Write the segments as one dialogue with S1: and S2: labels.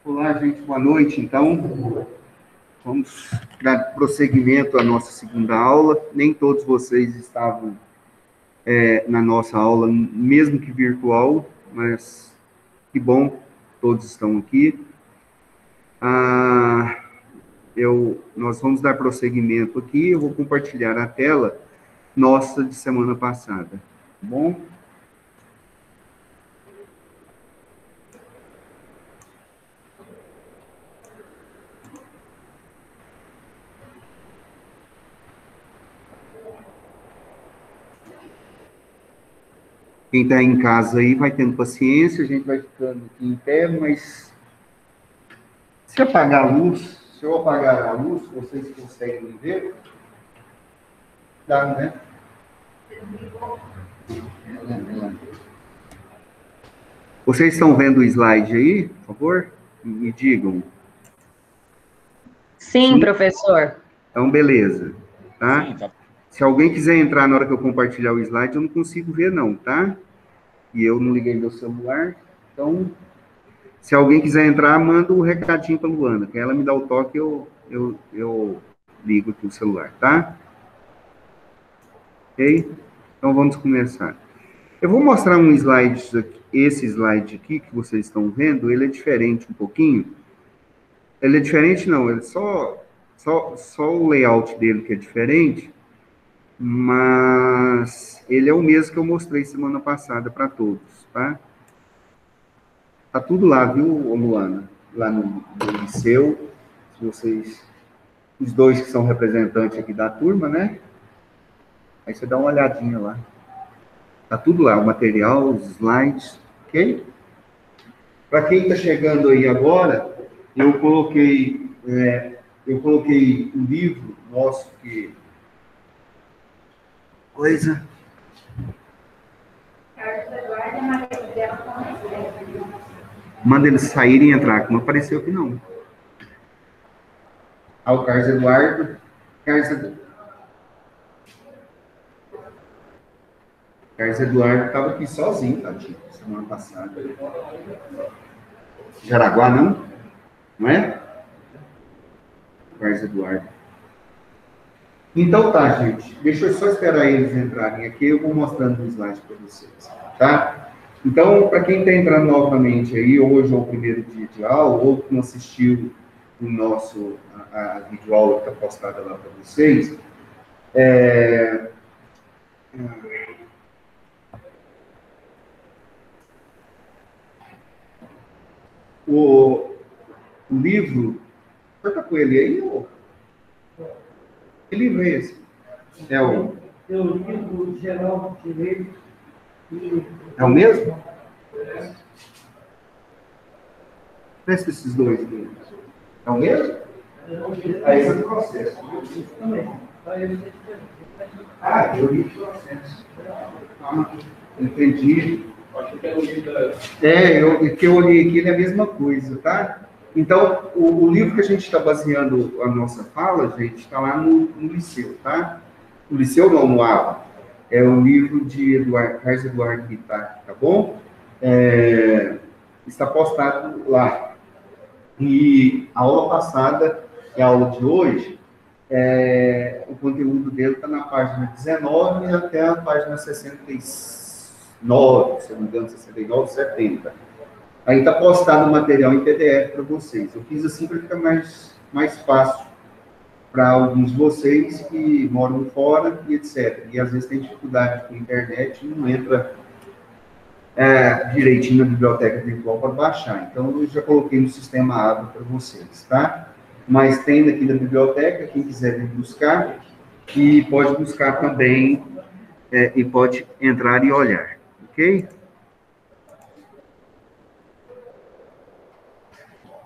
S1: Olá, gente, boa noite. Então, vamos dar prosseguimento à nossa segunda aula. Nem todos vocês estavam na nossa aula, mesmo que virtual, mas que bom, todos estão aqui. Nós vamos dar prosseguimento aqui, eu vou compartilhar a tela nossa de semana passada, tá bom? Quem está em casa aí vai tendo paciência, a gente vai ficando aqui em pé, mas se apagar a luz, se eu apagar a luz, vocês conseguem me ver? Dá, né? Vocês estão vendo o slide aí, por favor? Me digam.
S2: Sim, professor.
S1: Então, beleza. Tá? Sim, tá. Se alguém quiser entrar na hora que eu compartilhar o slide, eu não consigo ver, não, tá? E eu não liguei meu celular. Então, se alguém quiser entrar, manda um recadinho para a Luana, que ela me dá o toque, eu ligo aqui o celular, tá? Ok? Então, vamos começar. Eu vou mostrar um slide aqui. Esse slide aqui que vocês estão vendo, ele é diferente um pouquinho. Ele é diferente, não, ele só o layout dele que é diferente, mas ele é o mesmo que eu mostrei semana passada para todos, tá? Tá tudo lá, viu, Luana? Lá no liceu, se vocês, os dois que são representantes aqui da turma, né? Aí você dá uma olhadinha lá. Tá tudo lá, o material, os slides, ok? Para quem está chegando aí agora, eu coloquei um livro nosso que... Coisa... Manda eles saírem e entrar, que não apareceu aqui, não. O Carlos Eduardo... Carlos Eduardo estava aqui sozinho, tadinho, semana passada. Jaraguá, não? Não é? Carlos Eduardo. Então tá, gente. Deixa eu só esperar eles entrarem aqui, eu vou mostrando o slide para vocês, tá? Então, para quem está entrando novamente aí, hoje é o primeiro dia de aula, ou que não assistiu a videoaula que está postada lá para vocês, o livro... Você está com ele aí, ou... Que livro é esse? É o livro geral de direito. É o mesmo? Presta esses dois livros. É o mesmo? Aí é o processo. Eu li o processo. Entendi. O que eu olhei aqui é a mesma coisa, tá? Então, o livro que a gente está baseando a nossa fala, gente, está lá no liceu, tá? No liceu não, no AVA. É o livro de Carlos Eduardo Bittar, tá bom? Está postado lá. E a aula passada, e a aula de hoje, o conteúdo dele está na página 19 até a página 69, se não me engano, 69, 70. Aí está postado o material em PDF para vocês. Eu fiz assim para ficar mais fácil para alguns de vocês que moram fora e etc. E às vezes tem dificuldade com a internet e não entra direitinho na biblioteca virtual para baixar. Então, eu já coloquei no sistema ABA para vocês, tá? Mas tem aqui na biblioteca, quem quiser vir buscar, e pode buscar também, e pode entrar e olhar, ok?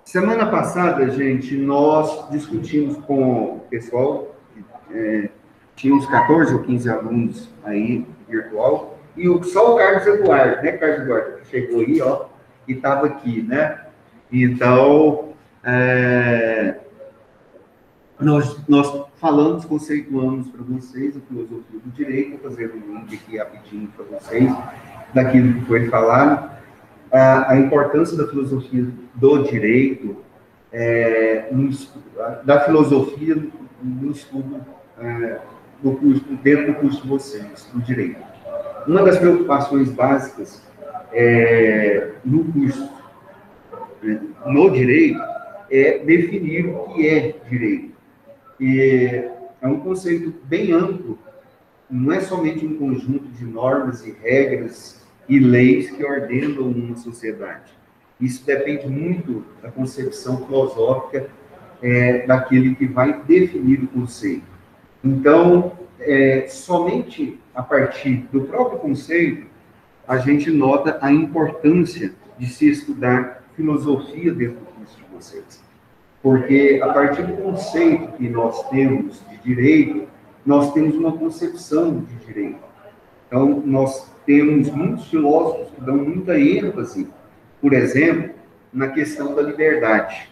S1: Semana passada, gente, nós discutimos com o pessoal, tínhamos 14 ou 15 alunos aí, virtual, e só o Carlos Eduardo, né, Carlos Eduardo, que chegou aí, ó, e estava aqui, né? Então, nós falamos, conceituamos para vocês a filosofia do direito, vou fazer um link aqui rapidinho para vocês, daquilo que foi falado. a importância da filosofia do direito, da filosofia no estudo do curso, dentro do curso de vocês, do direito. Uma das preocupações básicas no curso, no direito, é definir o que é direito. E é um conceito bem amplo, não é somente um conjunto de normas e regras e leis que ordenam uma sociedade. Isso depende muito da concepção filosófica daquele que vai definir o conceito. Então, somente a partir do próprio conceito, a gente nota a importância de se estudar filosofia dentro do curso de vocês. Porque, a partir do conceito que nós temos de direito, nós temos uma concepção de direito. Então, nós temos muitos filósofos que dão muita ênfase, por exemplo, na questão da liberdade.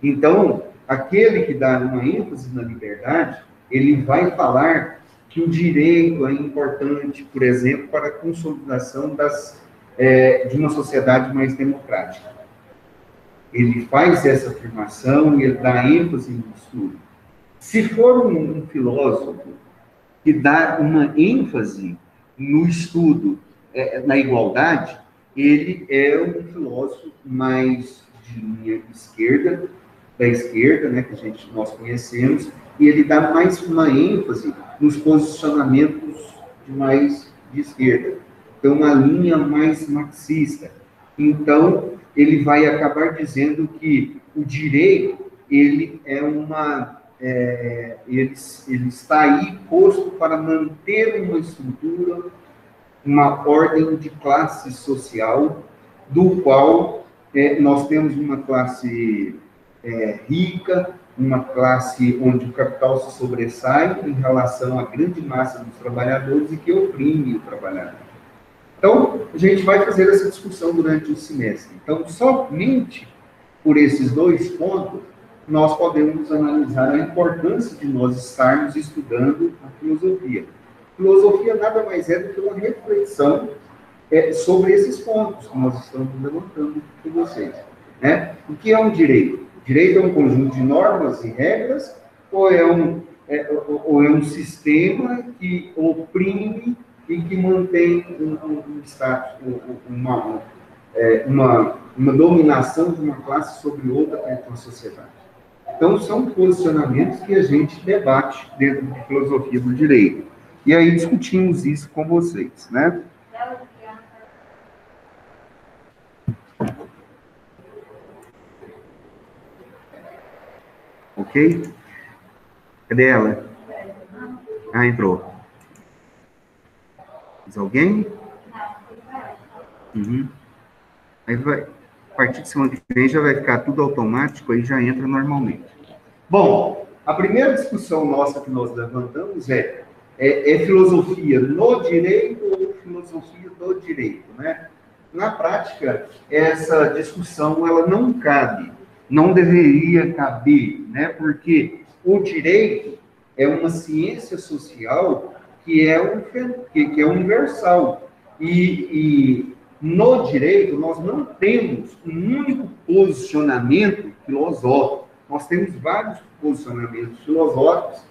S1: Então, aquele que dá uma ênfase na liberdade, ele vai falar que o direito é importante, por exemplo, para a consolidação de uma sociedade mais democrática. Ele faz essa afirmação e ele dá ênfase no estudo. Se for um filósofo que dá uma ênfase no estudo na igualdade, ele é um filósofo mais de linha esquerda, da esquerda, né, que nós conhecemos, e ele dá mais uma ênfase nos posicionamentos mais de esquerda. Então, uma linha mais marxista. Então, ele vai acabar dizendo que o direito, ele ele está aí posto para manter uma estrutura, uma ordem de classe social, do qual nós temos uma classe rica, uma classe onde o capital se sobressai em relação à grande massa dos trabalhadores e que oprime o trabalhador. Então, a gente vai fazer essa discussão durante o semestre. Então, somente por esses dois pontos, nós podemos analisar a importância de nós estarmos estudando a filosofia. Filosofia nada mais é do que uma reflexão sobre esses pontos que nós estamos levantando com vocês. Né? O que é um direito? Direito é um conjunto de normas e regras ou é um sistema que oprime e que mantém um status, uma dominação de uma classe sobre outra dentro da sociedade? Então, são posicionamentos que a gente debate dentro da filosofia do direito. E aí discutimos isso com vocês, né? Ok? Cadê ela? Ah, entrou. Mais alguém? Uhum. Aí vai, a partir de semana que vem já vai ficar tudo automático, aí já entra normalmente. Bom, a primeira discussão nossa que nós levantamos é filosofia no direito ou filosofia do direito, né? Na prática, essa discussão ela não cabe, não deveria caber, né? Porque o direito é uma ciência social que é universal. E no direito, nós não temos um único posicionamento filosófico. Nós temos vários posicionamentos filosóficos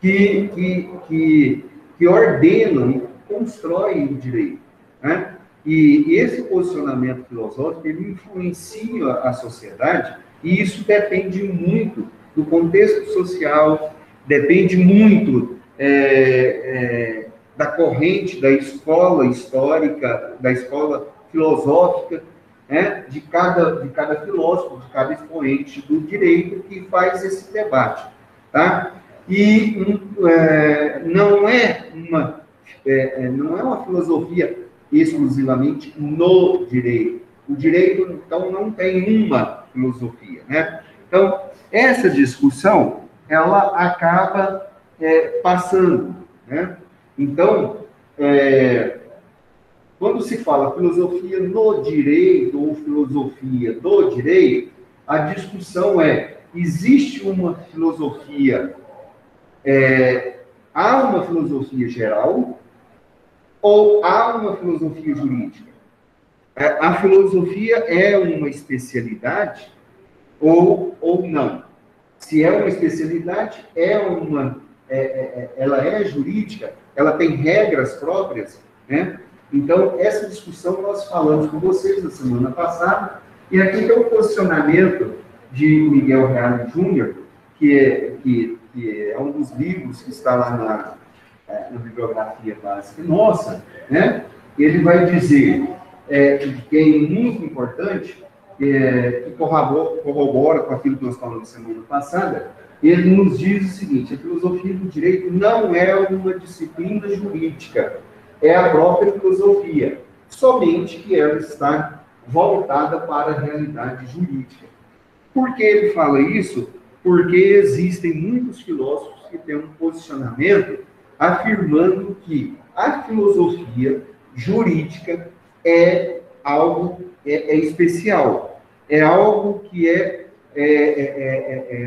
S1: que ordenam e constroem o direito. Né? E esse posicionamento filosófico, ele influencia a sociedade, e isso depende muito do contexto social, depende muito da corrente, da escola histórica, da escola filosófica, né, de cada filósofo, de cada expoente do direito que faz esse debate. Tá? E não é uma filosofia exclusivamente no direito. O direito, então, não tem uma filosofia. Né? Então, essa discussão, ela acaba passando. Né? Então, quando se fala filosofia no direito ou filosofia do direito, a discussão existe uma filosofia, há uma filosofia geral ou há uma filosofia jurídica? A filosofia é uma especialidade ou não? Se é uma especialidade, ela é jurídica, ela tem regras próprias, né? Então, essa discussão nós falamos com vocês na semana passada, e aqui tem um posicionamento de Miguel Reale Júnior, que é um dos livros que está lá na bibliografia básica nossa, né? Ele vai dizer que é muito importante, que corrobora com aquilo que nós falamos semana passada. Ele nos diz o seguinte: a filosofia do direito não é uma disciplina jurídica, é a própria filosofia, somente que ela está voltada para a realidade jurídica. Por que ele fala isso? Porque existem muitos filósofos que têm um posicionamento afirmando que a filosofia jurídica é algo especial, é algo que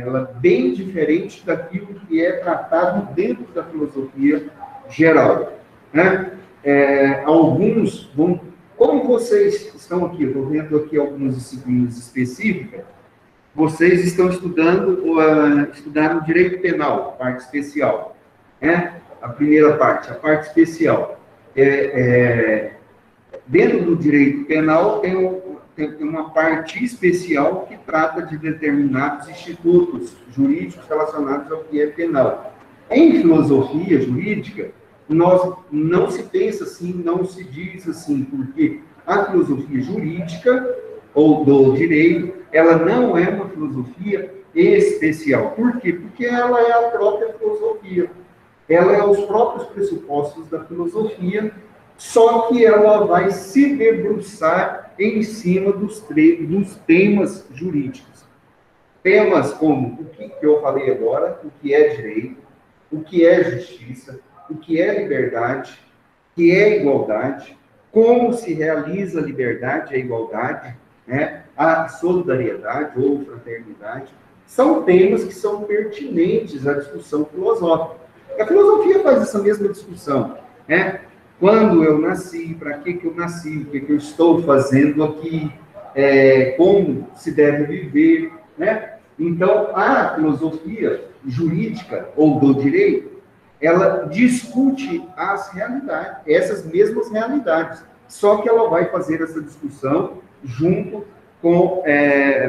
S1: ela bem diferente daquilo que é tratado dentro da filosofia geral, né? Alguns vão, como vocês estão aqui, eu estou vendo aqui algumas disciplinas específicas, vocês estão estudaram direito penal, parte especial, né? A primeira parte, a parte especial. Dentro do direito penal tem uma parte especial que trata de determinados institutos jurídicos relacionados ao que é penal. Em filosofia jurídica, não se pensa assim, não se diz assim, porque a filosofia jurídica, ou do direito, ela não é uma filosofia especial. Por quê? Porque ela é a própria filosofia. Ela é os próprios pressupostos da filosofia, só que ela vai se debruçar em cima dos temas jurídicos. Temas como o que eu falei agora, o que é direito, o que é justiça, o que é liberdade, o que é igualdade, como se realiza a liberdade e a igualdade, né? A solidariedade ou fraternidade, são temas que são pertinentes à discussão filosófica. A filosofia faz essa mesma discussão, né? Quando eu nasci, para que eu nasci, o que eu estou fazendo aqui, como se deve viver, né? Então, a filosofia jurídica ou do direito, ela discute as realidades, essas mesmas realidades, só que ela vai fazer essa discussão junto com,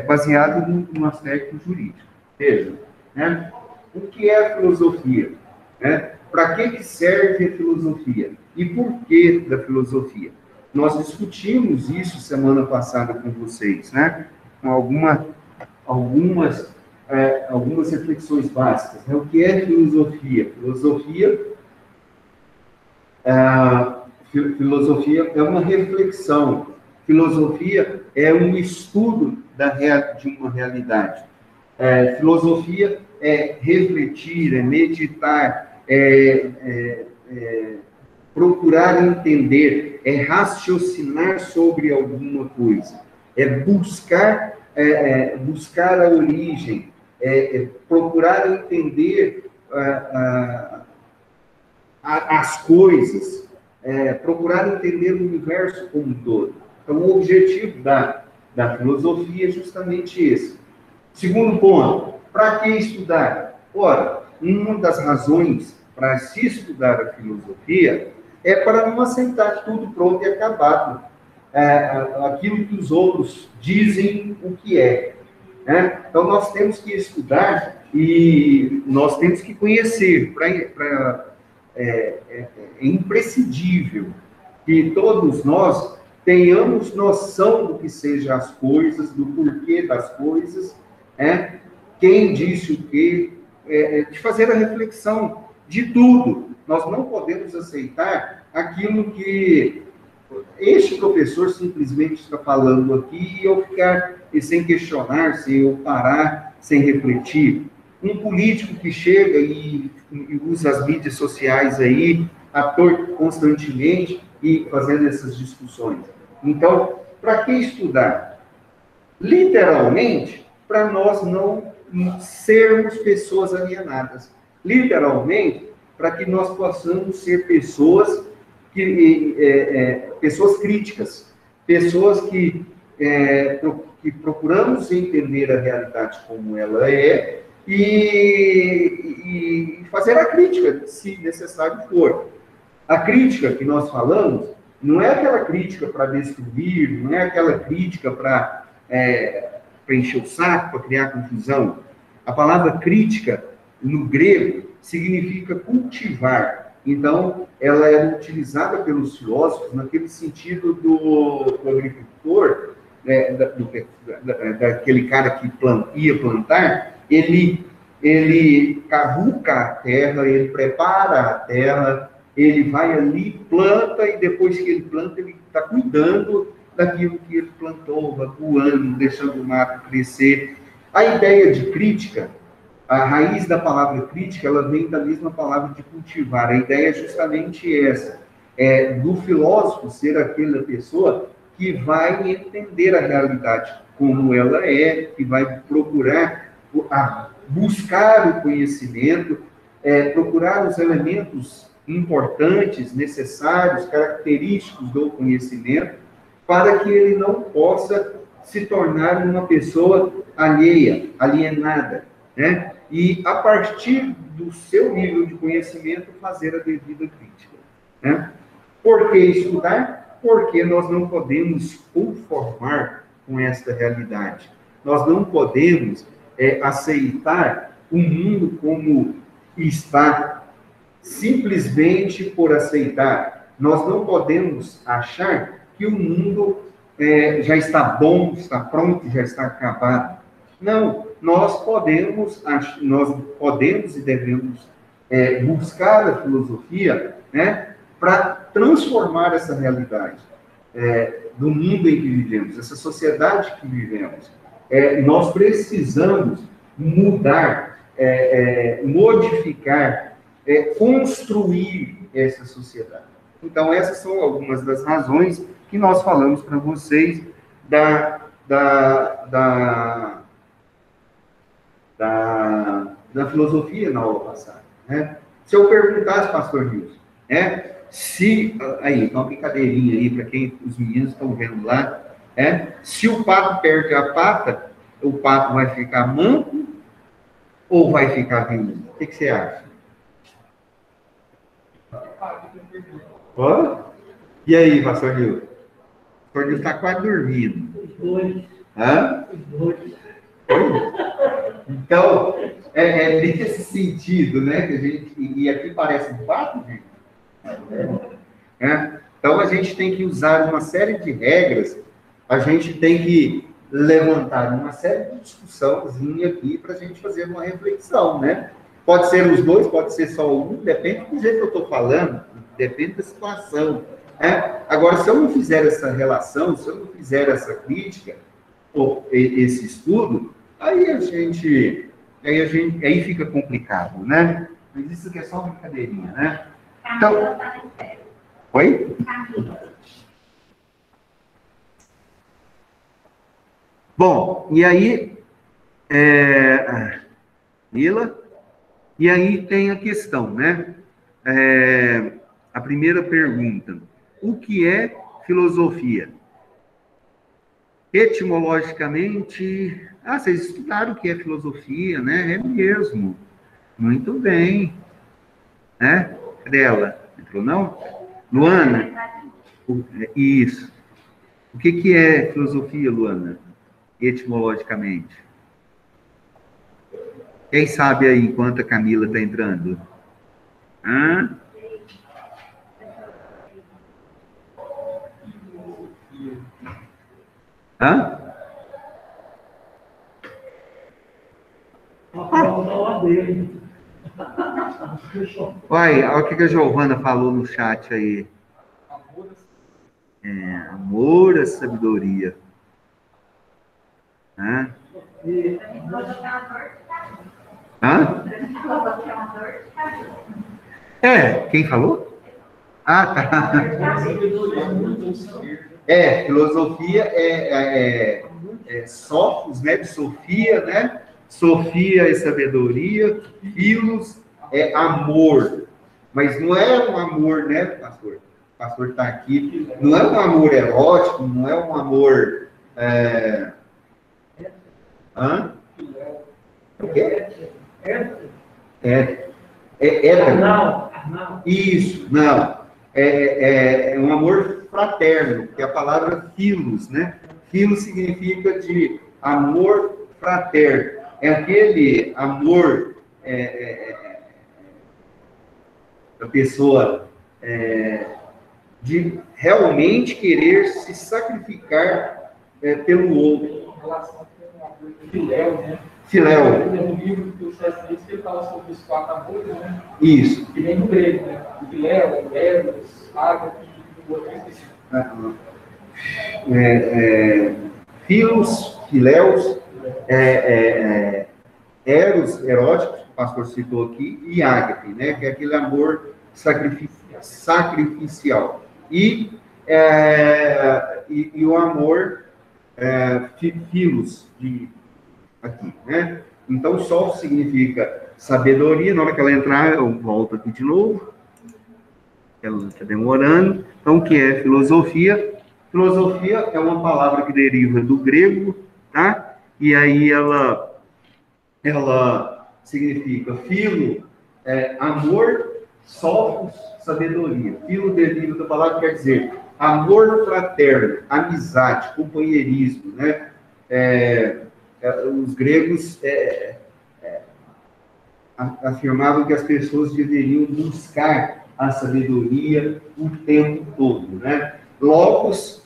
S1: baseado no aspecto jurídico. Veja, né? O que é a filosofia? Né? Para que serve a filosofia? E por que da filosofia? Nós discutimos isso semana passada com vocês, né? Com algumas reflexões básicas. Né? O que é filosofia? Filosofia é uma reflexão. Filosofia é um estudo de uma realidade. Filosofia é refletir, é meditar, procurar entender, é raciocinar sobre alguma coisa, é buscar a origem, procurar entender as coisas, procurar entender o universo como um todo. Então, o objetivo da filosofia é justamente esse. Segundo ponto, para que estudar? Ora, uma das razões para se estudar a filosofia é para não aceitar tudo pronto e acabado. Aquilo que os outros dizem o que é. Né? Então, nós temos que estudar e nós temos que conhecer. É imprescindível que todos nós tenhamos noção do que sejam as coisas, do porquê das coisas, quem disse o quê, de fazer a reflexão de tudo. Nós não podemos aceitar aquilo que este professor simplesmente está falando aqui e eu ficar sem questionar, sem eu parar, sem refletir. Um político que chega e usa as mídias sociais aí, constantemente, e fazendo essas discussões. Então, para que estudar? Literalmente, para nós não sermos pessoas alienadas. Literalmente, para que nós possamos ser pessoas críticas. pessoas que procuramos entender a realidade como ela é e fazer a crítica, se necessário for. A crítica que nós falamos não é aquela crítica para destruir, não é aquela crítica para encher o saco, para criar confusão. A palavra crítica, no grego, significa cultivar. Então, ela era utilizada pelos filósofos naquele sentido do agricultor, daquele cara que ia plantar, ele cavuca a terra, ele prepara a terra, ele vai ali, planta, e depois que ele planta, ele está cuidando daquilo que ele plantou, aguando, deixando o mato crescer. A ideia de crítica, a raiz da palavra crítica, ela vem da mesma palavra de cultivar. A ideia é justamente essa, do filósofo ser aquela pessoa que vai entender a realidade como ela é, que vai procurar buscar o conhecimento, procurar os elementos importantes, necessários, característicos do conhecimento, para que ele não possa se tornar uma pessoa alheia, alienada, né? E, a partir do seu nível de conhecimento, fazer a devida crítica, né? Por que estudar? Porque nós não podemos conformar com esta realidade. Nós não podemos aceitar o mundo como está, simplesmente por aceitar. Nós não podemos achar que o mundo já está bom, está pronto, já está acabado. Não, nós podemos e devemos buscar a filosofia, né, para transformar essa realidade do mundo em que vivemos, essa sociedade que vivemos. Nós precisamos mudar, modificar, construir essa sociedade. Então, essas são algumas das razões que nós falamos para vocês da filosofia na aula passada, né? Se eu perguntasse, pastor Nilson, aí, uma brincadeirinha aí, para quem os meninos estão vendo lá, se o pato perde a pata, o pato vai ficar manco ou vai ficar vivo? O que você acha? Oh? E aí, pastor Nilson? O pastor Nilson está quase dormindo.
S2: Os dois.
S1: Hã?
S2: Os dois.
S1: Então, nesse sentido, né, que a gente, e aqui parece um pato, gente. Então, a gente tem que usar uma série de regras, a gente tem que levantar uma série de discussãozinha aqui para a gente fazer uma reflexão, né? Pode ser os dois, pode ser só um, depende do jeito que eu estou falando, depende da situação. Agora, se eu não fizer essa relação, se eu não fizer essa crítica, ou esse estudo, aí fica complicado, né? Mas isso aqui é só uma brincadeirinha, né? Então, oi? Bom, e aí, Mila, e aí tem a questão, né? A primeira pergunta: o que é filosofia? Etimologicamente, vocês estudaram o que é filosofia, né? É mesmo. Muito bem. Né? Cadê ela? Entrou, não? Luana? Isso. O que é filosofia, Luana? Etimologicamente. Quem sabe aí, enquanto a Camila está entrando? Hã? Hã? Olha o que a Giovana falou no chat aí. Amor à sabedoria. Hã? Hã? Quem falou? Tá. Filosofia Sofos, né? De Sofia, né? Sofia é sabedoria, filos é amor. Mas não é um amor, né, pastor? pastor está aqui, não é um amor erótico, não é um amor... O quê? Hétero. Isso, não. É um amor fraterno, que é a palavra filos, né? Filos significa de amor fraterno. É aquele amor da pessoa de realmente querer se sacrificar pelo outro.
S2: Filéu, né?
S1: Filéu.
S2: Tem um livro que o César disse que ele fala sobre os 4 amores, né?
S1: Isso.
S2: Que vem do grego, né? Filéu, Eros, Ágape, o outro específico.
S1: Filos, filéus, eros, eróticos, o pastor citou aqui, e ágape, né? Que é aquele amor sacrificial. E o amor filos, aqui, né? Então, só significa sabedoria. Na hora que ela entrar, eu volto aqui de novo. Ela está demorando. Então, o que é filosofia? Filosofia é uma palavra que deriva do grego, tá? E aí ela significa filo, amor, sophos, sabedoria. Filo deriva da palavra que quer dizer amor fraterno, amizade, companheirismo, né? Os gregos afirmavam que as pessoas deveriam buscar a sabedoria o tempo todo, né? Logos,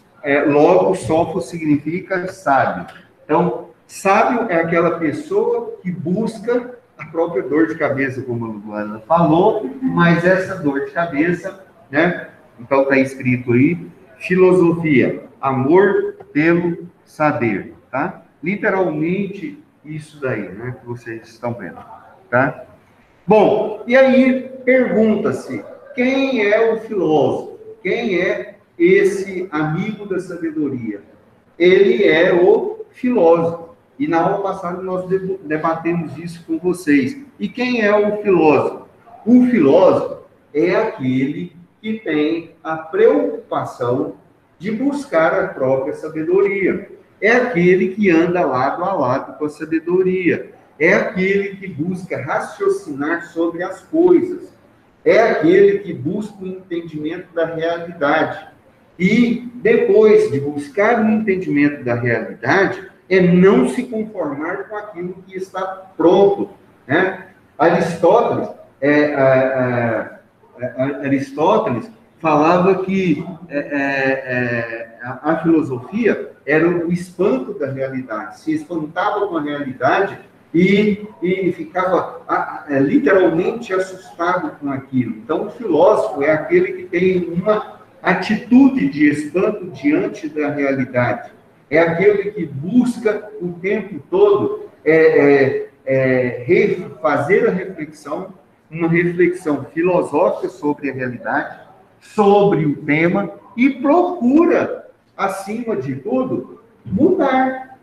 S1: sophos significa sábio. Então, sábio é aquela pessoa que busca a própria dor de cabeça, como a Luana falou, mas essa dor de cabeça, né? Então, está escrito aí, filosofia, amor pelo saber, tá? Literalmente, isso daí, né? Que vocês estão vendo, tá? Bom, e aí pergunta-se, quem é o filósofo? Quem é esse amigo da sabedoria? Ele é o filósofo. E na aula passada nós debatemos isso com vocês. E quem é o filósofo? O filósofo é aquele que tem a preocupação de buscar a própria sabedoria. É aquele que anda lado a lado com a sabedoria. É aquele que busca raciocinar sobre as coisas. É aquele que busca o entendimento da realidade. E depois de buscar o entendimento da realidade, é não se conformar com aquilo que está pronto, né? Aristóteles falava que a filosofia era o espanto da realidade, se espantava com a realidade e ficava literalmente assustado com aquilo. Então, o filósofo é aquele que tem uma atitude de espanto diante da realidade. É aquele que busca o tempo todo fazer a reflexão, uma reflexão filosófica sobre a realidade, sobre o tema, e procura, acima de tudo, mudar.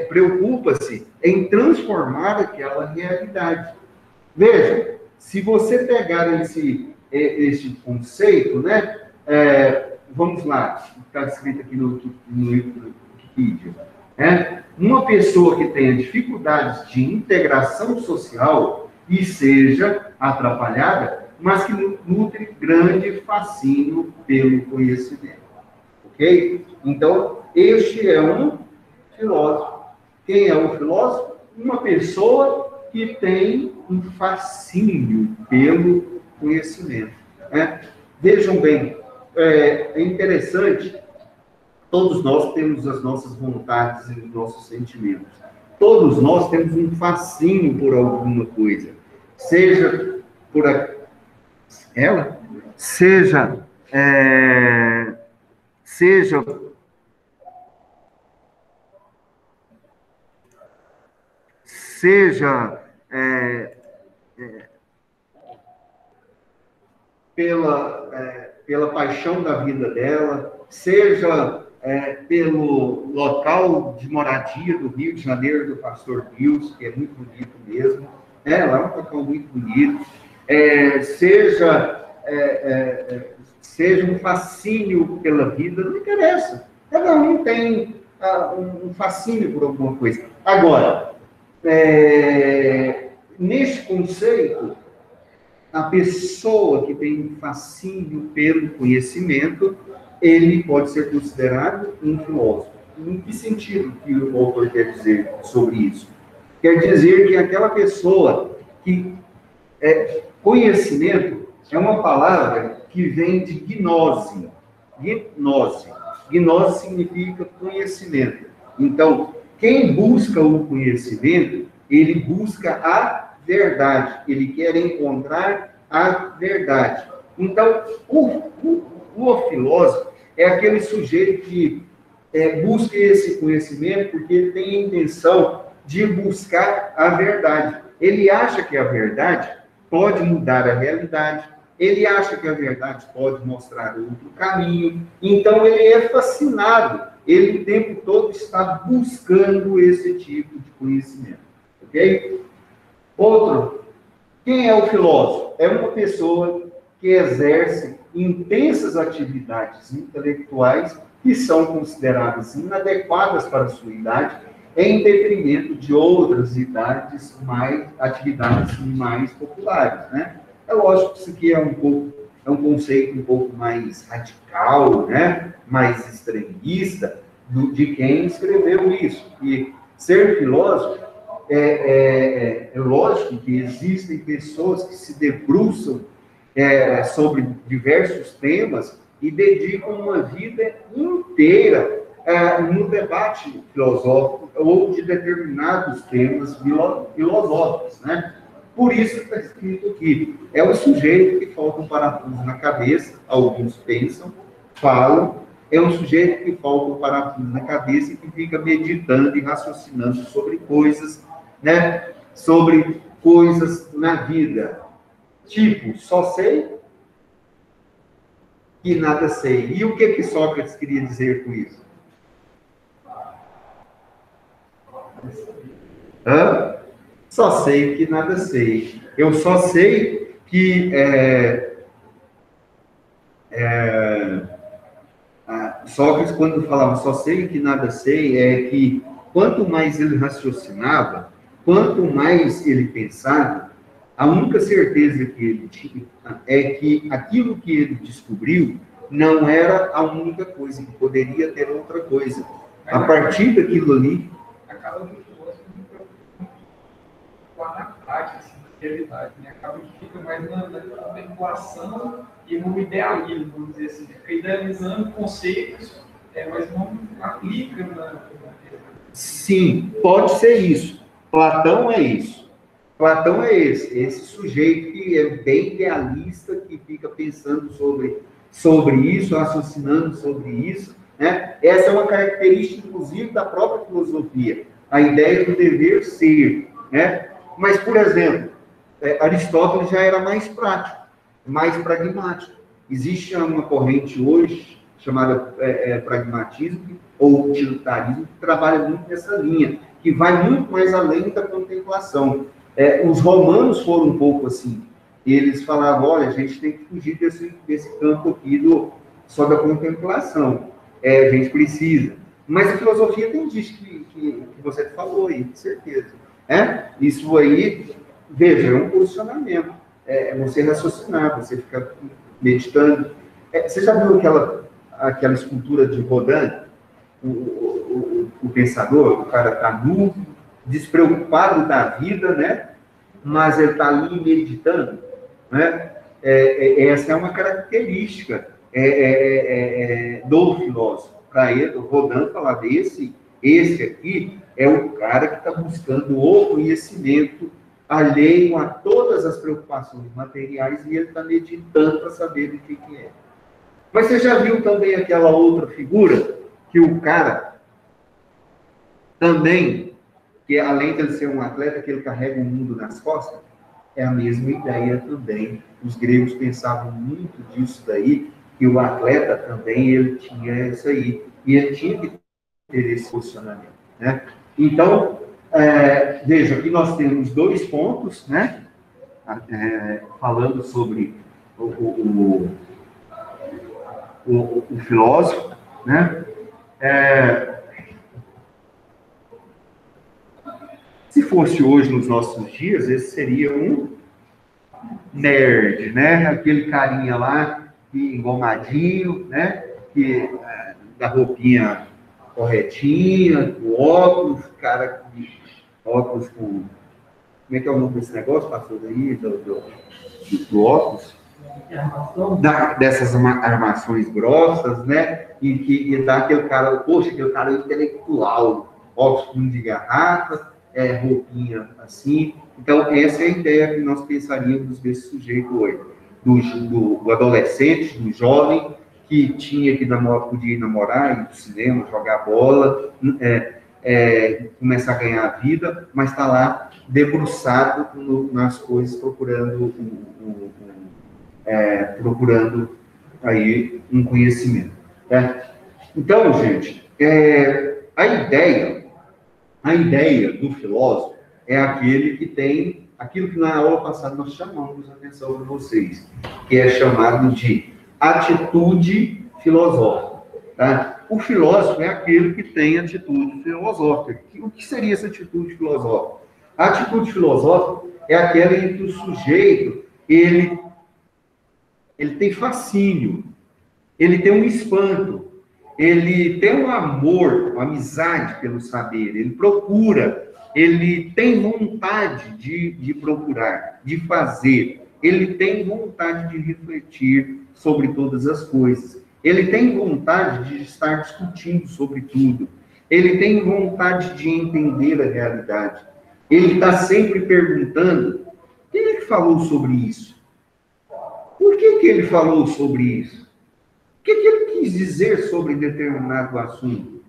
S1: Preocupa-se em transformar aquela realidade. Veja, se você pegar esse conceito, né? Vamos lá, está escrito aqui no livro do Wikipedia. Uma pessoa que tenha dificuldades de integração social e seja atrapalhada, mas que nutre grande fascínio pelo conhecimento. Ok? Então, este é um filósofo. Quem é um filósofo? Uma pessoa que tem um fascínio pelo conhecimento. Vejam bem, é interessante, todos nós temos as nossas vontades e os nossos sentimentos. Todos nós temos um fascínio por alguma coisa. Seja por ela, seja pela paixão da vida dela, seja pelo local de moradia do Rio de Janeiro, do pastor Nils, que é muito bonito mesmo, lá é um local muito bonito, seja seja um fascínio pela vida, não interessa. Cada um tem um fascínio por alguma coisa. Agora, neste conceito, a pessoa que tem um fascínio pelo conhecimento, ele pode ser considerado um filósofo. Em que sentido que o autor quer dizer sobre isso? Quer dizer que aquela pessoa que... conhecimento é uma palavra que vem de gnose. Gnose. Gnose significa conhecimento. Então, quem busca o conhecimento, ele busca a verdade. Ele quer encontrar a verdade. Então, o filósofo é aquele sujeito que busca esse conhecimento porque ele tem a intenção de buscar a verdade. Ele acha que a verdade pode mudar a realidade, ele acha que a verdade pode mostrar outro caminho, então ele é fascinado, ele o tempo todo está buscando esse tipo de conhecimento, ok? Outro, quem é o filósofo? É uma pessoa que exerce intensas atividades intelectuais que são consideradas inadequadas para a sua idade, em detrimento de outras atividades mais populares, né? É lógico que isso aqui é um conceito um pouco mais radical, né? Mais extremista de quem escreveu isso. E ser filósofo é lógico que existem pessoas que se debruçam sobre diversos temas e dedicam uma vida inteira no debate filosófico ou de determinados temas filosóficos, né? Por isso está escrito aqui, é o sujeito que falta um parafuso na cabeça, alguns pensam, falam, é um sujeito que falta um parafuso na cabeça e que fica meditando e raciocinando sobre coisas, né? Sobre coisas na vida. Tipo, só sei que nada sei. E o que Sócrates queria dizer com isso? Só sei que nada sei. Eu só sei que Sócrates, quando falava só sei que nada sei, é que quanto mais ele raciocinava, quanto mais ele pensava, a única certeza que ele tinha é que aquilo que ele descobriu não era a única coisa, que poderia ter outra coisa. A partir daquilo ali...
S2: Acaba que o filósofo na prática, assim, na realidade, né? Acaba que fica mais na contemplação e no idealismo, vamos dizer assim, fica idealizando conceitos, mas não aplica na realidade.
S1: Sim, pode ser isso. Platão é isso. Platão é esse sujeito que é bem idealista, que fica pensando sobre isso, raciocinando sobre isso, né? Essa é uma característica, inclusive, da própria filosofia, a ideia do dever ser, né? Mas, por exemplo, Aristóteles já era mais prático, mais pragmático. Existe uma corrente hoje chamada pragmatismo ou utilitarismo, que trabalha muito nessa linha, que vai muito mais além da contemplação. Os romanos foram um pouco assim. Eles falavam, olha, a gente tem que fugir desse campo aqui só da contemplação. A gente precisa. Mas a filosofia tem disso que você falou aí, com certeza. Isso aí, veja, é um posicionamento. É você raciocinar, você ficar meditando. Você já viu aquela escultura de Rodin? O pensador, o cara está nu, despreocupado da vida, né? Mas ele está ali meditando, né? Essa é uma característica do filósofo. Para ele, o Rodin falava, esse aqui é o cara que está buscando o conhecimento alheio a todas as preocupações materiais e ele está meditando para saber o que é. Mas você já viu também aquela outra figura que o cara também, que além de ele ser um atleta, que ele carrega o mundo nas costas, é a mesma ideia também. Os gregos pensavam muito disso daí, que o atleta também, ele tinha isso aí. E ele tinha que ter esse posicionamento, né? Então, veja, aqui nós temos 2 pontos, né? Falando sobre o filósofo, né? Se fosse hoje, nos nossos dias, esse seria um nerd, né? Aquele carinha lá, engomadinho, né? Que, da roupinha corretinha, com óculos, cara de óculos com... Como é que é o nome desse negócio, pastor, aí, do óculos? Dessas armações grossas, né? E dá aquele cara, poxa, aquele cara intelectual, óculos de garrafa, roupinha assim. Então, essa é a ideia que nós pensaríamos desse sujeito hoje. Do adolescente, do jovem, que tinha que podia namorar, ir para o cinema, jogar bola, começar a ganhar a vida, mas está lá debruçado nas coisas, procurando aí um conhecimento. Né? Então, gente, a ideia do filósofo é aquele que tem aquilo que na aula passada nós chamamos a atenção para vocês, que é chamado de atitude filosófica. Tá? O filósofo é aquele que tem atitude filosófica. O que seria essa atitude filosófica? A atitude filosófica é aquela em que o sujeito, ele tem fascínio, ele tem um espanto, ele tem um amor, uma amizade pelo saber, ele procura, ele tem vontade de procurar, de fazer, ele tem vontade de refletir sobre todas as coisas, ele tem vontade de estar discutindo sobre tudo, ele tem vontade de entender a realidade, ele está sempre perguntando: quem é que falou sobre isso? Por que ele falou sobre isso? O que ele quis dizer sobre determinado assunto?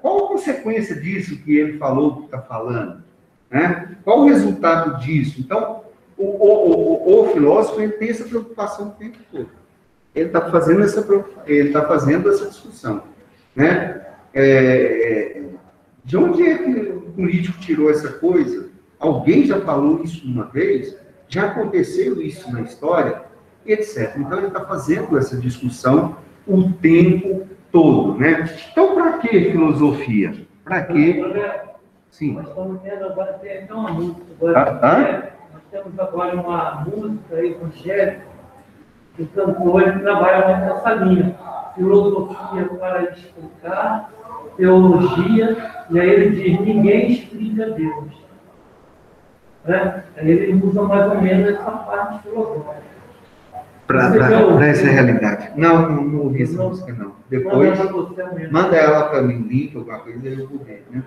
S1: Qual a consequência disso que ele falou, que está falando? Qual o resultado disso? Então, o filósofo, ele tem essa preocupação o tempo todo. Ele está fazendo essa discussão. Né? De onde é que o político tirou essa coisa? Alguém já falou isso uma vez? Já aconteceu isso na história? Etc. Então, ele está fazendo essa discussão o tempo todo, né? Então, para que filosofia? Para que... Sim.
S3: Nós estamos vendo agora, tem uma música. Nós temos agora uma música evangélica, que o cantor trabalha mais nessa linha. Filosofia para explicar, teologia, e aí ele diz: ninguém explica Deus. Aí ele usa mais ou menos essa parte filosófica.
S1: Para essa realidade. Não ouvi essa música, não. Depois, manda ela para mim, link, alguma coisa, eu vou ver. Né?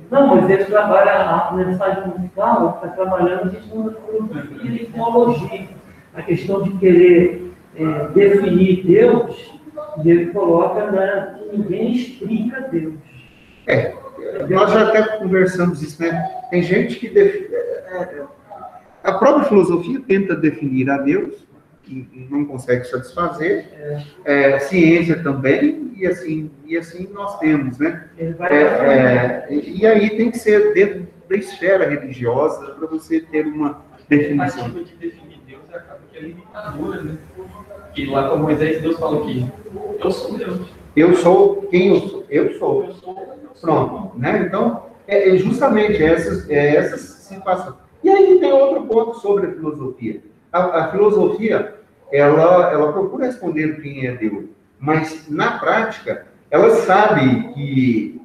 S3: Não, mas ele trabalha a mensagem musical, está trabalhando a questão da filosofia e teologia. A questão de querer definir Deus, e ele coloca, né, que ninguém explica Deus.
S1: Nós já até conversamos isso, né? Tem gente que a própria filosofia tenta definir a Deus, que não consegue satisfazer, ciência também, e assim nós temos, né? E aí tem que ser dentro da esfera religiosa para você ter uma definição.
S2: A de definir Deus acaba que é limitadora, né? E lá com Moisés, Deus falou que eu sou Deus.
S1: Eu sou quem eu sou. Eu sou. Pronto, né? Então, justamente essas situações. E aí tem outro ponto sobre a filosofia. A filosofia, ela procura responder quem é Deus, mas, na prática, ela sabe que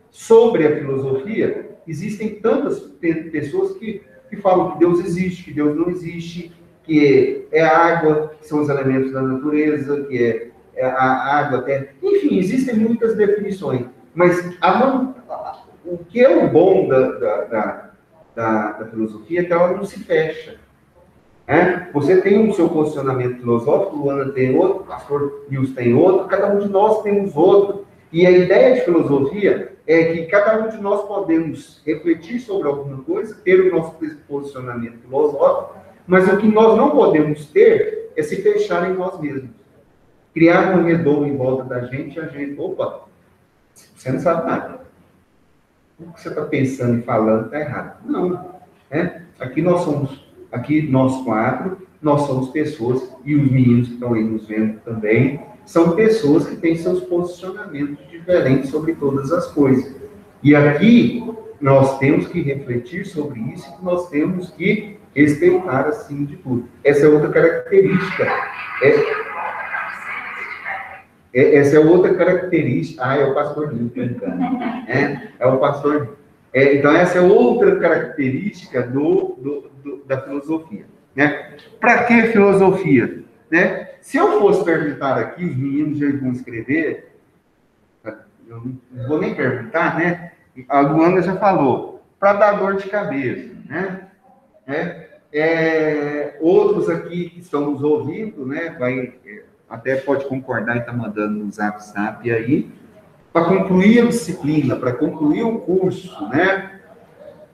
S1: sobre a filosofia existem tantas pessoas que falam que Deus existe, que Deus não existe, que é a água, que são os elementos da natureza, que é a água, a terra. Enfim, existem muitas definições. Mas o que é o bom da filosofia é que ela não se fecha. Você tem o seu posicionamento filosófico, o Luana tem outro, o pastor Nils tem outro, cada um de nós temos outro. E a ideia de filosofia é que cada um de nós podemos refletir sobre alguma coisa, ter o nosso posicionamento filosófico, mas o que nós não podemos ter é se fechar em nós mesmos. Criar uma redoma em volta da gente e a gente, opa, você não sabe nada. o que você está pensando e falando está errado. Não. Né? Aqui nós quatro, nós somos pessoas, e os meninos que estão aí nos vendo também, são pessoas que têm seus posicionamentos diferentes sobre todas as coisas. E aqui nós temos que refletir sobre isso, e nós temos que respeitar acima de tudo. Essa é outra característica. Essa é outra característica. É o pastor Nil, é o pastor Nil. Então, essa é outra característica da filosofia. Né? Para que filosofia? Né? Se eu fosse perguntar aqui, os meninos já vão escrever, eu não vou nem perguntar, né? A Luana já falou, para dar dor de cabeça. Né? Outros aqui que estão nos ouvindo, né? Até pode concordar e está mandando no zap aí, para concluir a disciplina, para concluir o curso, né?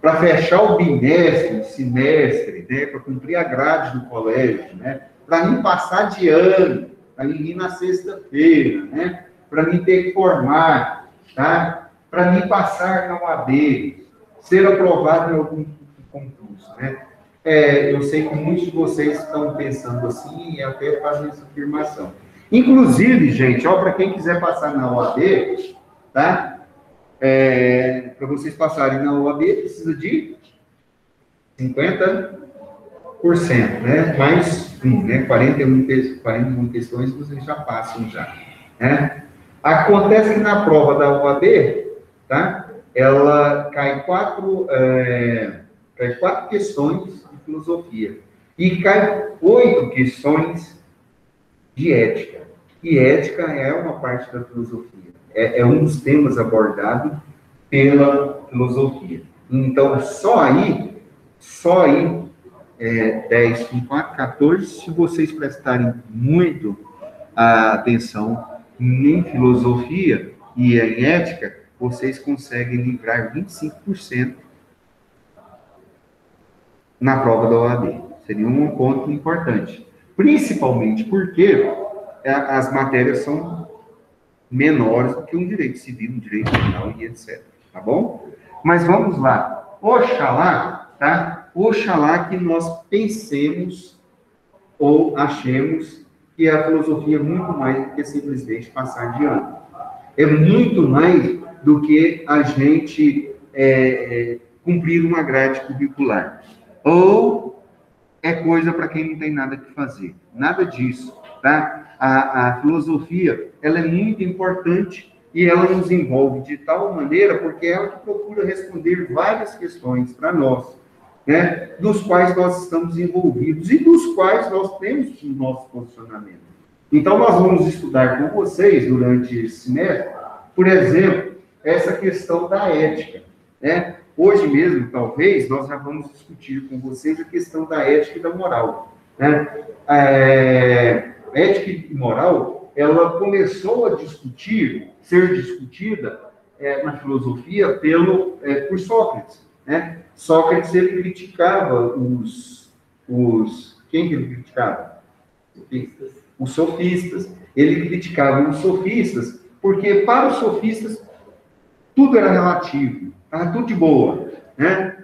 S1: Para fechar o bimestre, o semestre, né? Para cumprir a grade do colégio, né? Para mim passar de ano, para mim ir na sexta-feira, né? Para mim ter que formar, tá? Para mim passar na UAB, ser aprovado em algum concurso, né? Eu sei que muitos de vocês estão pensando assim e até fazem essa afirmação. Inclusive, gente, para quem quiser passar na UAB, tá? Para vocês passarem na UAB, precisa de 50%, né? Mais né? 41 questões vocês já passam já. Né? Acontece que na prova da UAB, tá? Ela cai quatro questões de filosofia e cai 8 questões de ética. E ética é uma parte da filosofia. É um dos temas abordados pela filosofia. Então, só aí 10 com 4, 14, se vocês prestarem muito atenção em filosofia e em ética, vocês conseguem livrar 25% na prova da OAB. Seria um ponto importante. Principalmente porque as matérias são menores do que um direito civil, um direito penal e etc. Tá bom? Mas vamos lá. Oxalá, tá? Oxalá que nós pensemos ou achemos que a filosofia é muito mais do que simplesmente passar de ano. É muito mais do que a gente cumprir uma grade curricular. Ou é coisa para quem não tem nada que fazer. Nada disso, tá? A filosofia, ela é muito importante e ela nos envolve de tal maneira porque ela que procura responder várias questões para nós, né? Dos quais nós estamos envolvidos e dos quais nós temos o nosso posicionamento. Então, nós vamos estudar com vocês, durante esse semestre, por exemplo, essa questão da ética, né? Hoje mesmo, talvez, nós já vamos discutir com vocês a questão da ética e da moral, né? Ética e moral, ela começou a ser discutida na filosofia por Sócrates, né? Sócrates, ele criticava quem que ele criticava? Os sofistas. Ele criticava os sofistas, porque para os sofistas tudo era relativo, estava tudo de boa, né?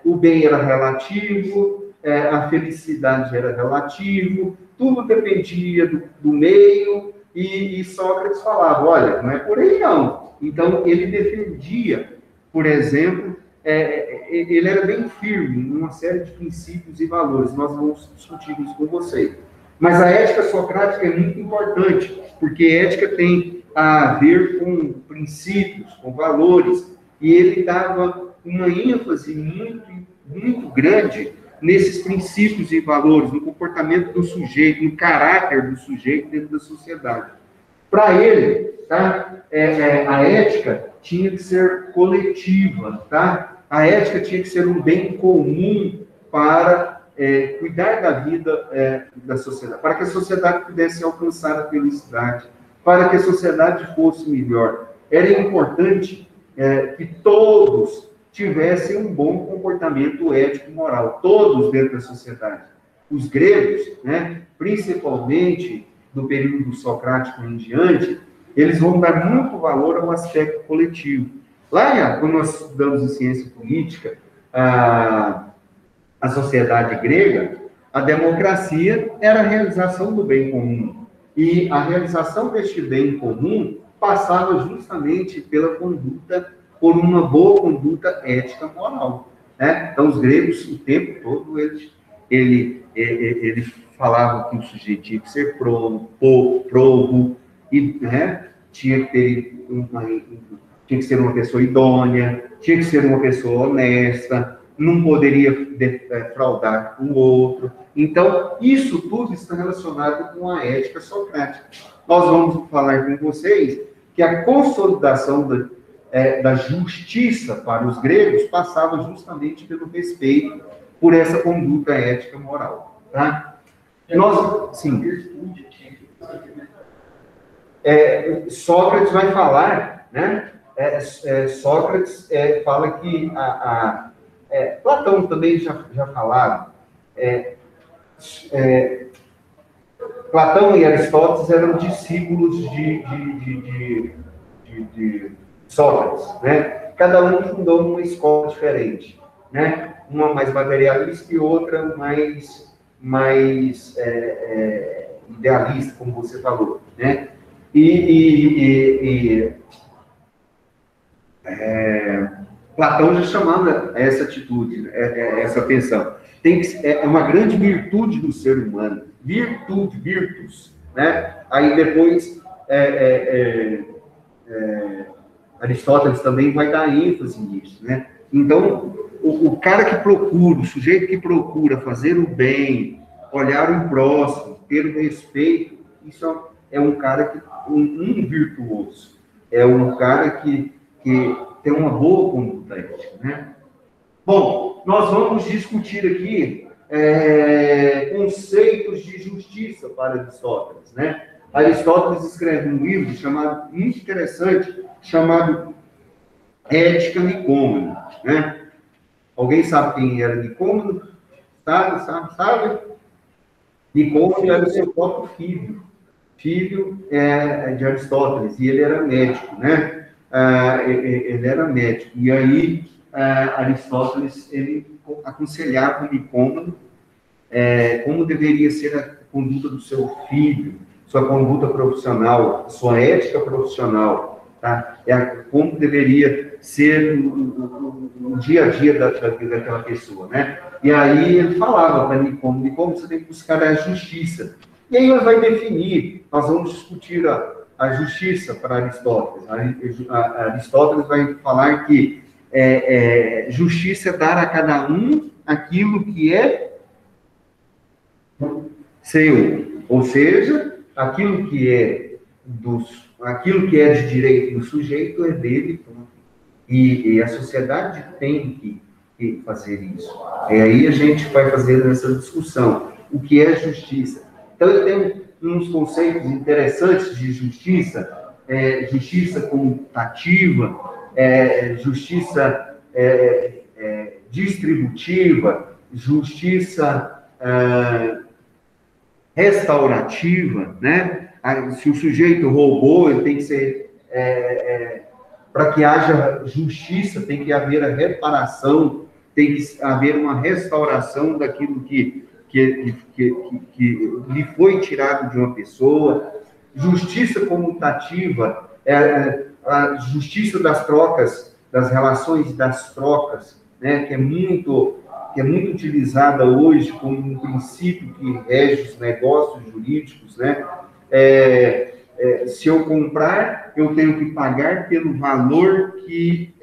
S1: O bem era relativo, a felicidade era relativo, tudo dependia do meio, e Sócrates falava, olha, não é por aí não. Então, ele defendia, por exemplo, ele era bem firme em uma série de princípios e valores, nós vamos discutir isso com vocês. Mas a ética socrática é muito importante, porque ética tem a ver com princípios, com valores, e ele dava uma ênfase muito, muito grande nesses princípios e valores, no comportamento do sujeito, no caráter do sujeito dentro da sociedade. Para ele, tá? A ética tinha que ser coletiva, tá? A ética tinha que ser um bem comum para cuidar da vida da sociedade, para que a sociedade pudesse alcançar a felicidade, para que a sociedade fosse melhor. Era importante que todos tivessem um bom comportamento ético e moral, todos dentro da sociedade. Os gregos, né, principalmente do período socrático em diante, eles vão dar muito valor ao aspecto coletivo. Lá, quando nós estudamos em ciência política, a sociedade grega, a democracia era a realização do bem comum. E a realização deste bem comum passava justamente pela conduta, por uma boa conduta ética moral. Né? Então, os gregos, o tempo todo, eles falavam que o sujeito tinha que ser probo, e, né, tinha que ser uma pessoa idônea, tinha que ser uma pessoa honesta, não poderia defraudar o outro. Então, isso tudo está relacionado com a ética socrática. Nós vamos falar com vocês que a consolidação da justiça para os gregos passava justamente pelo respeito por essa conduta ética moral. Tá? Nós, sim. Sócrates vai falar, né? Sócrates fala que Platão também já falaram. Platão e Aristóteles eram discípulos de Sócrates, né? Cada um fundou uma escola diferente, né? Uma mais materialista e outra mais idealista, como você falou, né? Platão já chamava essa atitude, essa atenção. É uma grande virtude do ser humano, virtus, né? Aí depois Aristóteles também vai dar ênfase nisso, né? Então, o cara que procura, o sujeito que procura fazer o bem, olhar o próximo, ter o respeito, isso é um cara um virtuoso, é um cara que tem uma boa conduta ética, né? Bom, nós vamos discutir aqui conceitos de justiça para Aristóteles, né? Aristóteles escreve um livro muito interessante, chamado Ética Nicômeno, né? Alguém sabe quem era Nicômeno? Sabe? Nicômeno era o seu próprio filho de Aristóteles, e ele era médico, né? Ele era médico, e aí Aristóteles, ele aconselhava Nicômeno como deveria ser a conduta do seu filho, sua conduta profissional, sua ética profissional, tá? Como deveria ser o dia a dia daquela pessoa, né? E aí ele falava para Nicômeno, você tem que buscar a justiça. E aí ele vai definir, nós vamos discutir a justiça para Aristóteles. Aristóteles vai falar que justiça é dar a cada um aquilo que é seu, ou seja, aquilo que é de direito do sujeito é dele, e a sociedade tem que fazer isso. E aí a gente vai fazer essa discussão, o que é justiça. Então, eu tenho uns conceitos interessantes de justiça, justiça comutativa, justiça distributiva, justiça restaurativa, né? Se o sujeito roubou, ele tem que ser... para que haja justiça, tem que haver a reparação, tem que haver uma restauração daquilo que lhe foi tirado de uma pessoa. Justiça comutativa, a justiça das trocas, das relações das trocas, né, que é muito utilizada hoje como um princípio que rege os negócios jurídicos, né? Se eu comprar, eu tenho que pagar pelo valor que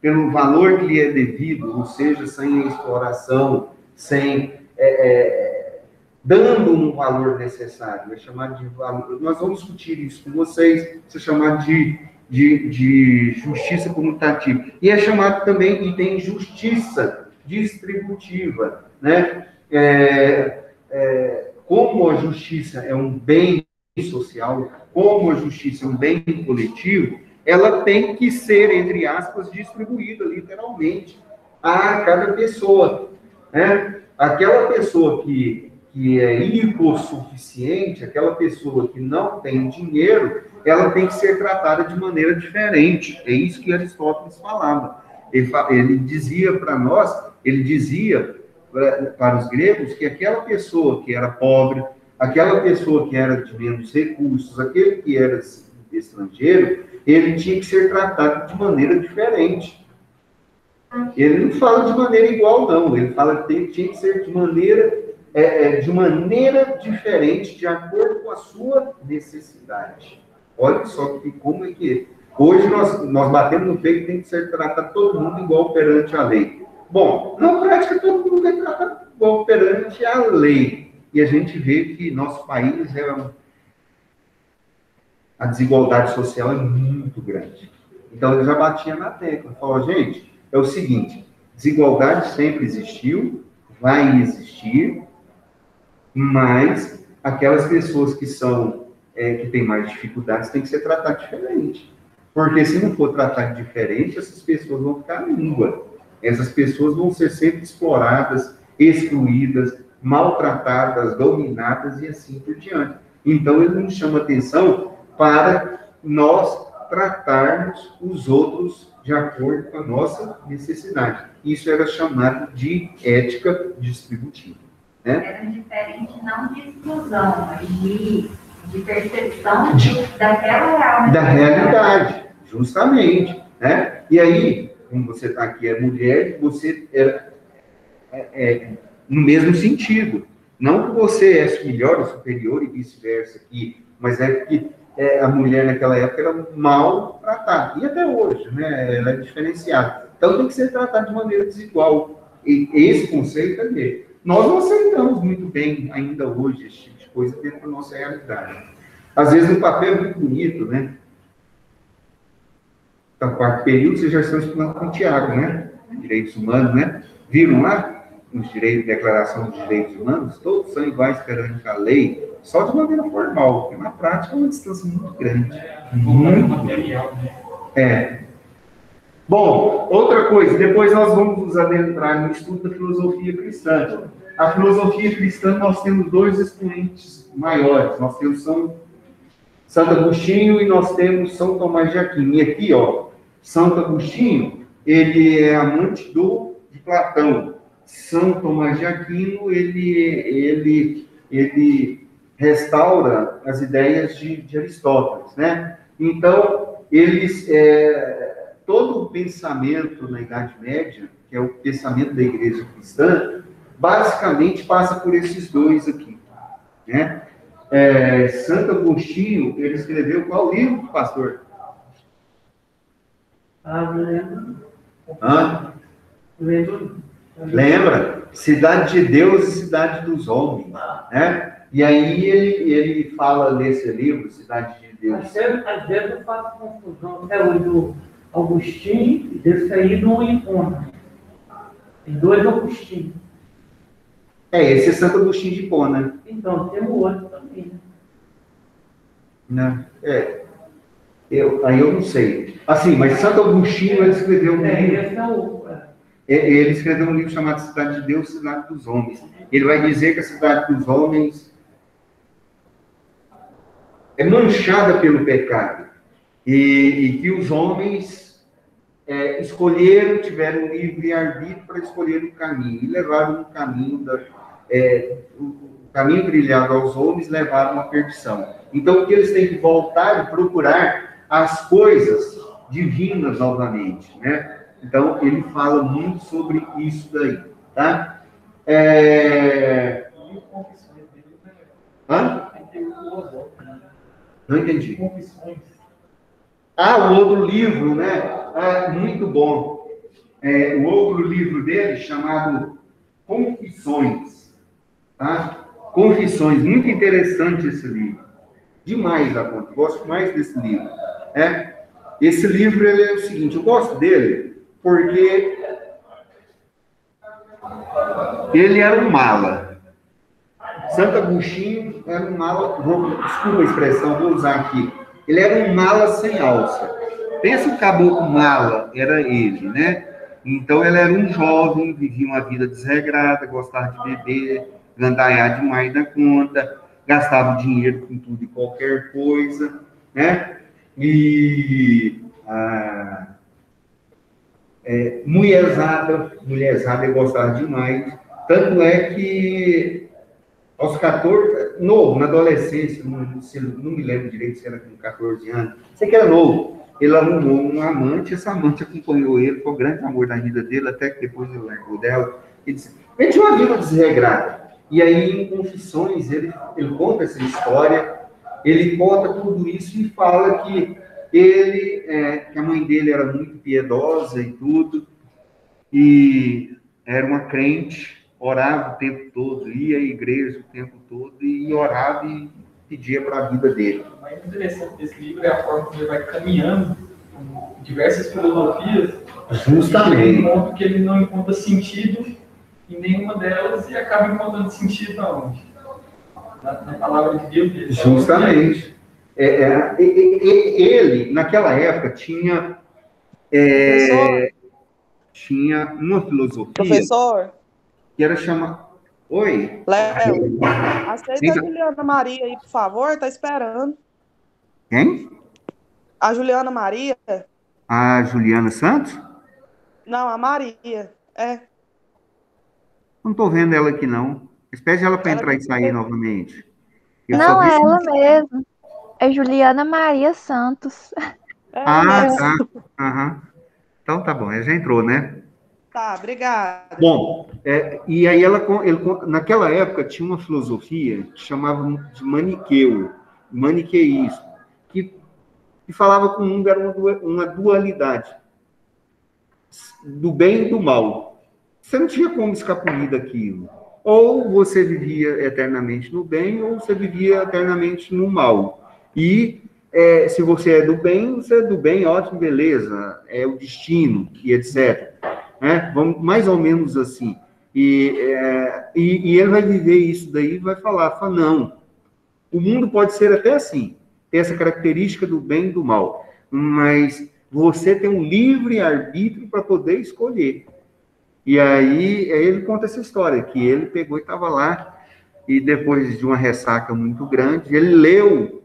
S1: lhe é devido, ou seja, sem exploração, sem dando um valor necessário, é chamado de valor. Nós vamos discutir isso com vocês, isso é chamado de justiça comutativa. E é chamado também, e tem justiça distributiva, né? Como a justiça é um bem social, como a justiça é um bem coletivo, ela tem que ser, entre aspas, distribuída literalmente a cada pessoa, né? Aquela pessoa que que é hipossuficiente, aquela pessoa que não tem dinheiro, ela tem que ser tratada de maneira diferente. É isso que Aristóteles falava. Ele dizia para nós, ele dizia para os gregos que aquela pessoa que era pobre, aquela pessoa que era de menos recursos, aquele que era estrangeiro, ele tinha que ser tratado de maneira diferente. Ele não fala de maneira igual, não. Ele fala que tinha que ser de maneira diferente, de acordo com a sua necessidade. Olha só como é que é. Hoje nós batemos no peito que tem que ser tratado todo mundo igual perante a lei. Bom, na prática todo mundo é tratado igual perante a lei. E a gente vê que nosso país a desigualdade social é muito grande. Então ele já batia na tecla. Falou, gente, é o seguinte, desigualdade sempre existiu, vai existir, mas aquelas pessoas que têm mais dificuldades têm que ser tratadas diferente. Porque se não for tratado diferente, essas pessoas vão ficar língua. Essas pessoas vão ser sempre exploradas, excluídas, maltratadas, dominadas e assim por diante. Então, ele nos chama atenção para nós tratarmos os outros de acordo com a nossa necessidade. Isso era chamado de ética distributiva. Né?
S4: Era diferente não de exclusão, mas de percepção da realidade,
S1: justamente. Né? E aí, como você está aqui, é mulher, você era no mesmo sentido. Não que você é melhor ou superior e vice-versa aqui, mas é que a mulher naquela época era mal tratada. E até hoje, né? Ela é diferenciada. Então tem que ser tratada de maneira desigual. E esse conceito é dele. Nós não aceitamos muito bem ainda hoje esse tipo de coisa dentro da nossa realidade. Às vezes no papel é muito bonito, né? Então, quarto período, vocês já estão estudando com o Tiago, né? Direitos humanos, né? Viram lá? Os direitos, Declaração dos Direitos Humanos, todos são iguais perante a lei, só de maneira formal, porque na prática é uma distância muito grande. Muito grande. Bom, outra coisa, depois nós vamos nos adentrar no estudo da filosofia cristã. A filosofia cristã, nós temos dois expoentes maiores. Nós temos Santo Agostinho e nós temos São Tomás de Aquino. E aqui, ó, Santo Agostinho, ele é amante de Platão. São Tomás de Aquino, ele restaura as ideias de Aristóteles, né? Então, todo o pensamento na Idade Média, que é o pensamento da Igreja Cristã, basicamente passa por esses dois aqui, né? Santo Agostinho, ele escreveu qual livro, pastor?
S3: Lembro.
S1: Lembra? Cidade de Deus e Cidade dos Homens, né? E aí ele fala nesse livro, Cidade de Deus.
S3: Às vezes eu faço confusão até hoje do Agostinho e desse aí do Hipona. Tem dois Agostinhos.
S1: Esse é Santo Agostinho de Hipona.
S3: Então, tem o outro também,
S1: né? Aí eu não sei. Assim, mas Santo Agostinho, ele escreveu um livro.
S3: Esse é o...
S1: Ele escreveu um livro chamado Cidade de Deus e Cidade dos Homens. Ele vai dizer que a cidade dos homens é manchada pelo pecado. E que os homens tiveram livre-arbítrio para escolher o caminho. E levaram o caminho o caminho trilhado aos homens levaram à perdição. Então, que eles têm que voltar e procurar as coisas divinas novamente, né? Então, ele fala muito sobre isso daí, tá? Não entendi. O outro livro, né? Muito bom. O outro livro dele, chamado Confissões, tá? Confissões, muito interessante esse livro. Demais da conta, gosto mais desse livro. Esse livro, ele é o seguinte, eu gosto dele porque ele era um mala. Santo Agostinho era um mala, desculpa a expressão, vou usar aqui. Ele era um mala sem alça. Pensa o caboclo mala, era ele, né? Então ele era um jovem, vivia uma vida desregrada, gostava de beber, gandaiar demais da conta, gastava dinheiro com tudo e qualquer coisa, né? E mulherzada eu gostava demais. Tanto é que aos 14, novo, na adolescência, não me lembro direito se era com 14 anos, sei que era novo, ele arrumou um amante, essa amante acompanhou ele, foi o grande amor da vida dele, até que depois ele largou dela. Ele tinha uma vida desregrada. E aí, em Confissões, ele conta essa história, ele conta tudo isso e fala que que a mãe dele era muito piedosa e tudo, e era uma crente, orava o tempo todo, ia à igreja o tempo todo, e orava e pedia para a vida dele.
S2: O mais interessante desse livro é a forma como ele vai caminhando com diversas filosofias.
S1: Justamente.
S2: Um ponto que ele não encontra sentido em nenhuma delas e acaba encontrando sentido aonde? Na palavra de Deus.
S1: Justamente. Ele, naquela época, tinha uma filosofia...
S5: Professor?
S1: Que era chamada... Oi?
S5: Léo, aceita a Juliana Maria aí, por favor, tá esperando.
S1: Quem?
S5: A Juliana Maria?
S1: A Juliana Santos?
S5: Não, a Maria,
S1: Não estou vendo ela aqui, não. Pede ela para entrar e sair novamente.
S6: Não, é ela mesmo. É Juliana Maria Santos.
S1: Tá. Uhum. Então tá bom, ela já entrou, né?
S5: Tá, obrigada.
S1: Bom, e aí naquela época tinha uma filosofia que chamava de maniqueísmo, que falava que o mundo era uma dualidade, do bem e do mal. Você não tinha como escapulir daquilo. Ou você vivia eternamente no bem, ou você vivia eternamente no mal. E se você é do bem, você é do bem, ótimo, beleza, é o destino, e etc. Vamos, mais ou menos assim. E ele vai viver isso daí e vai falar, não, o mundo pode ser até assim, ter essa característica do bem e do mal, mas você tem um livre arbítrio para poder escolher. E aí ele conta essa história, que ele pegou e estava lá, e depois de uma ressaca muito grande, ele leu,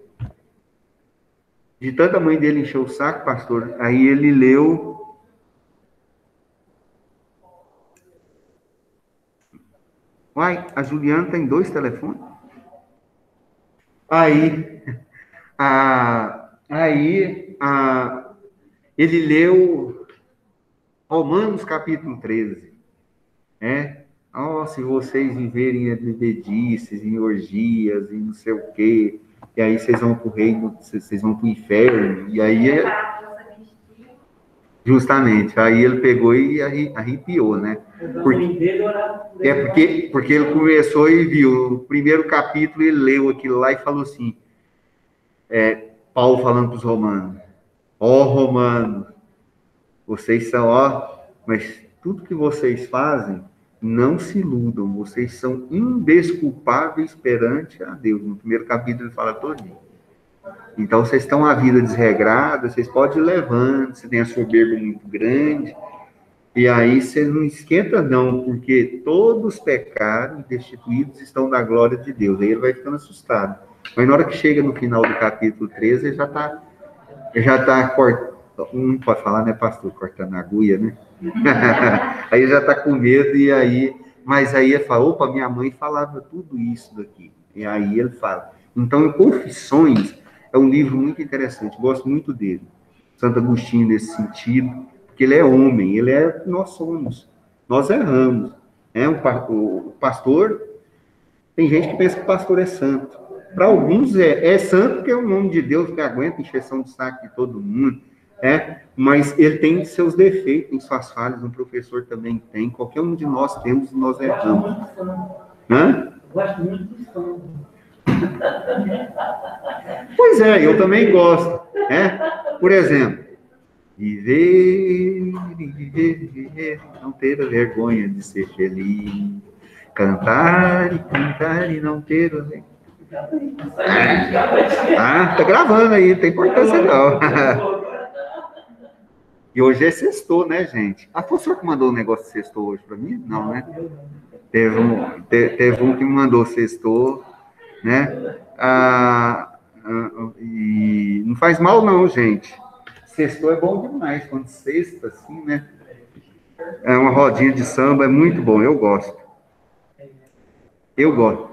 S1: de tanta mãe dele encheu o saco, pastor, aí ele leu... Uai, a Juliana tem 2 telefones? Ele leu Romanos capítulo 13. Se vocês viverem em bebedices, em orgias, e não sei o quê, e aí vocês vão pro reino, vocês vão pro inferno, e aí justamente, aí ele pegou e arrepiou, né? Porque ele começou e viu o primeiro capítulo, ele leu aquilo lá e falou assim, Paulo falando para os romanos, romanos, vocês são, mas tudo que vocês fazem, não se iludam, vocês são indesculpáveis perante a Deus. No primeiro capítulo ele fala todinho. Então, vocês estão a vida desregrada, vocês podem ir levando, você tem a soberba muito grande, e aí você não esquenta não, porque todos pecaram e destituídos estão da glória de Deus. Aí ele vai ficando assustado. Mas na hora que chega no final do capítulo 13, ele já está cortando, não pode falar, né, pastor, cortando a agulha, né? Aí já está com medo, mas aí ele fala, opa, minha mãe falava tudo isso daqui. E aí ele fala. Então, em Confissões, é um livro muito interessante, gosto muito dele. Santo Agostinho, nesse sentido, porque ele é homem, nós somos, nós erramos. O pastor, tem gente que pensa que o pastor é santo. Para alguns é santo, porque é o nome de Deus que aguenta encheção de saco de todo mundo, mas ele tem seus defeitos, tem suas falhas, um professor também tem, qualquer um de nós temos e nós erramos.
S3: Gosto muito do santo.
S1: Pois eu também gosto. Por exemplo, viver, não ter a vergonha de ser feliz, cantar e não ter a vergonha. Tá gravando aí, não tem importância não. E hoje é sextou, né, gente? Foi o senhor que mandou o negócio de sextou hoje para mim? Não, né? Teve um que me mandou sextou, né? E não faz mal não, gente. Sextou é bom demais, quando sexta, assim, né? É uma rodinha de samba, é muito bom, eu gosto. Eu gosto.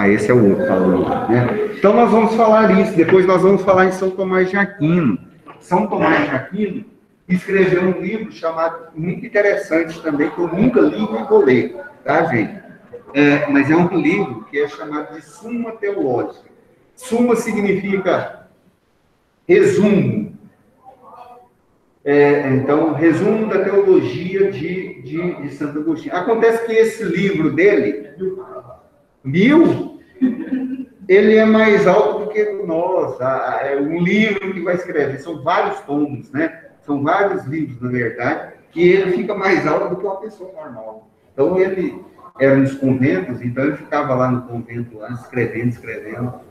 S1: Esse é o outro falando, né? Então nós vamos falar isso, depois nós vamos falar em São Tomás de Aquino. São Tomás de Aquino escreveu um livro chamado, muito interessante também, que eu nunca li nem vou ler, tá, gente? Mas é um livro que é chamado de Suma Teológica. Suma significa resumo. Então, resumo da teologia de Santo Agostinho. Acontece que esse livro dele, 1000, ele é mais alto do que nós. É um livro que vai escrever, são vários tomos, né? São vários livros, na verdade, e ele fica mais alto do que uma pessoa normal. Então, ele era nos conventos, então ele ficava lá no convento, lá, escrevendo.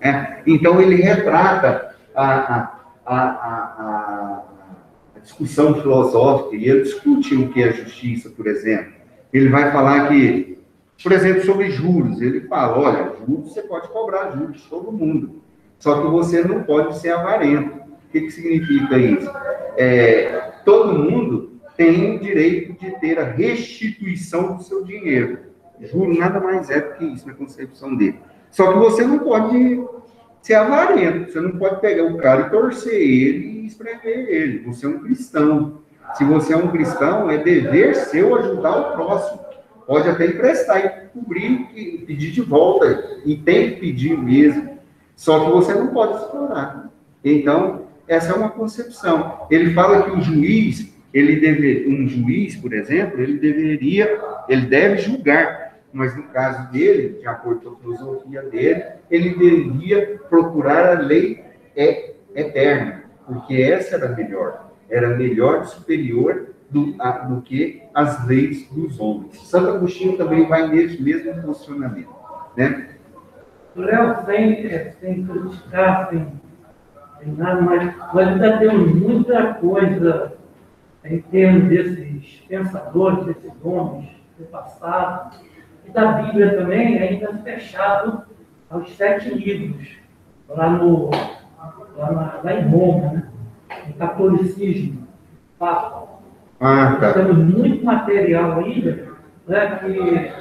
S1: Né? Então, ele retrata a discussão filosófica, e ele discute o que é justiça, por exemplo. Ele vai falar que, por exemplo, sobre juros, ele fala, olha, juros, você pode cobrar juros de todo mundo, só que você não pode ser avarento. O que significa isso? Todo mundo tem o direito de ter a restituição do seu dinheiro. Juro nada mais é do que isso na concepção dele. Só que você não pode ser avarento, você não pode pegar o cara e torcer ele e espremer ele. Você é um cristão. Se você é um cristão, é dever seu ajudar o próximo. Pode até emprestar e cobrir e pedir de volta. E tem que pedir mesmo. Só que você não pode explorar. Então, essa é uma concepção. Ele fala que o juiz, um juiz, por exemplo, ele deve julgar, mas no caso dele, de acordo com a filosofia dele, ele deveria procurar a lei eterna, porque essa era melhor e superior do que as leis dos homens. Santo Agostinho também vai nesse mesmo posicionamento, né?
S3: Léo, sem criticar, sem nada, mas ainda temos muita coisa em termos desses pensadores, desses homens do passado, e da Bíblia também, ainda fechado aos 7 livros, lá em Roma, né? No catolicismo, Papa.
S1: Tá.
S3: Temos muito material ainda, né, que,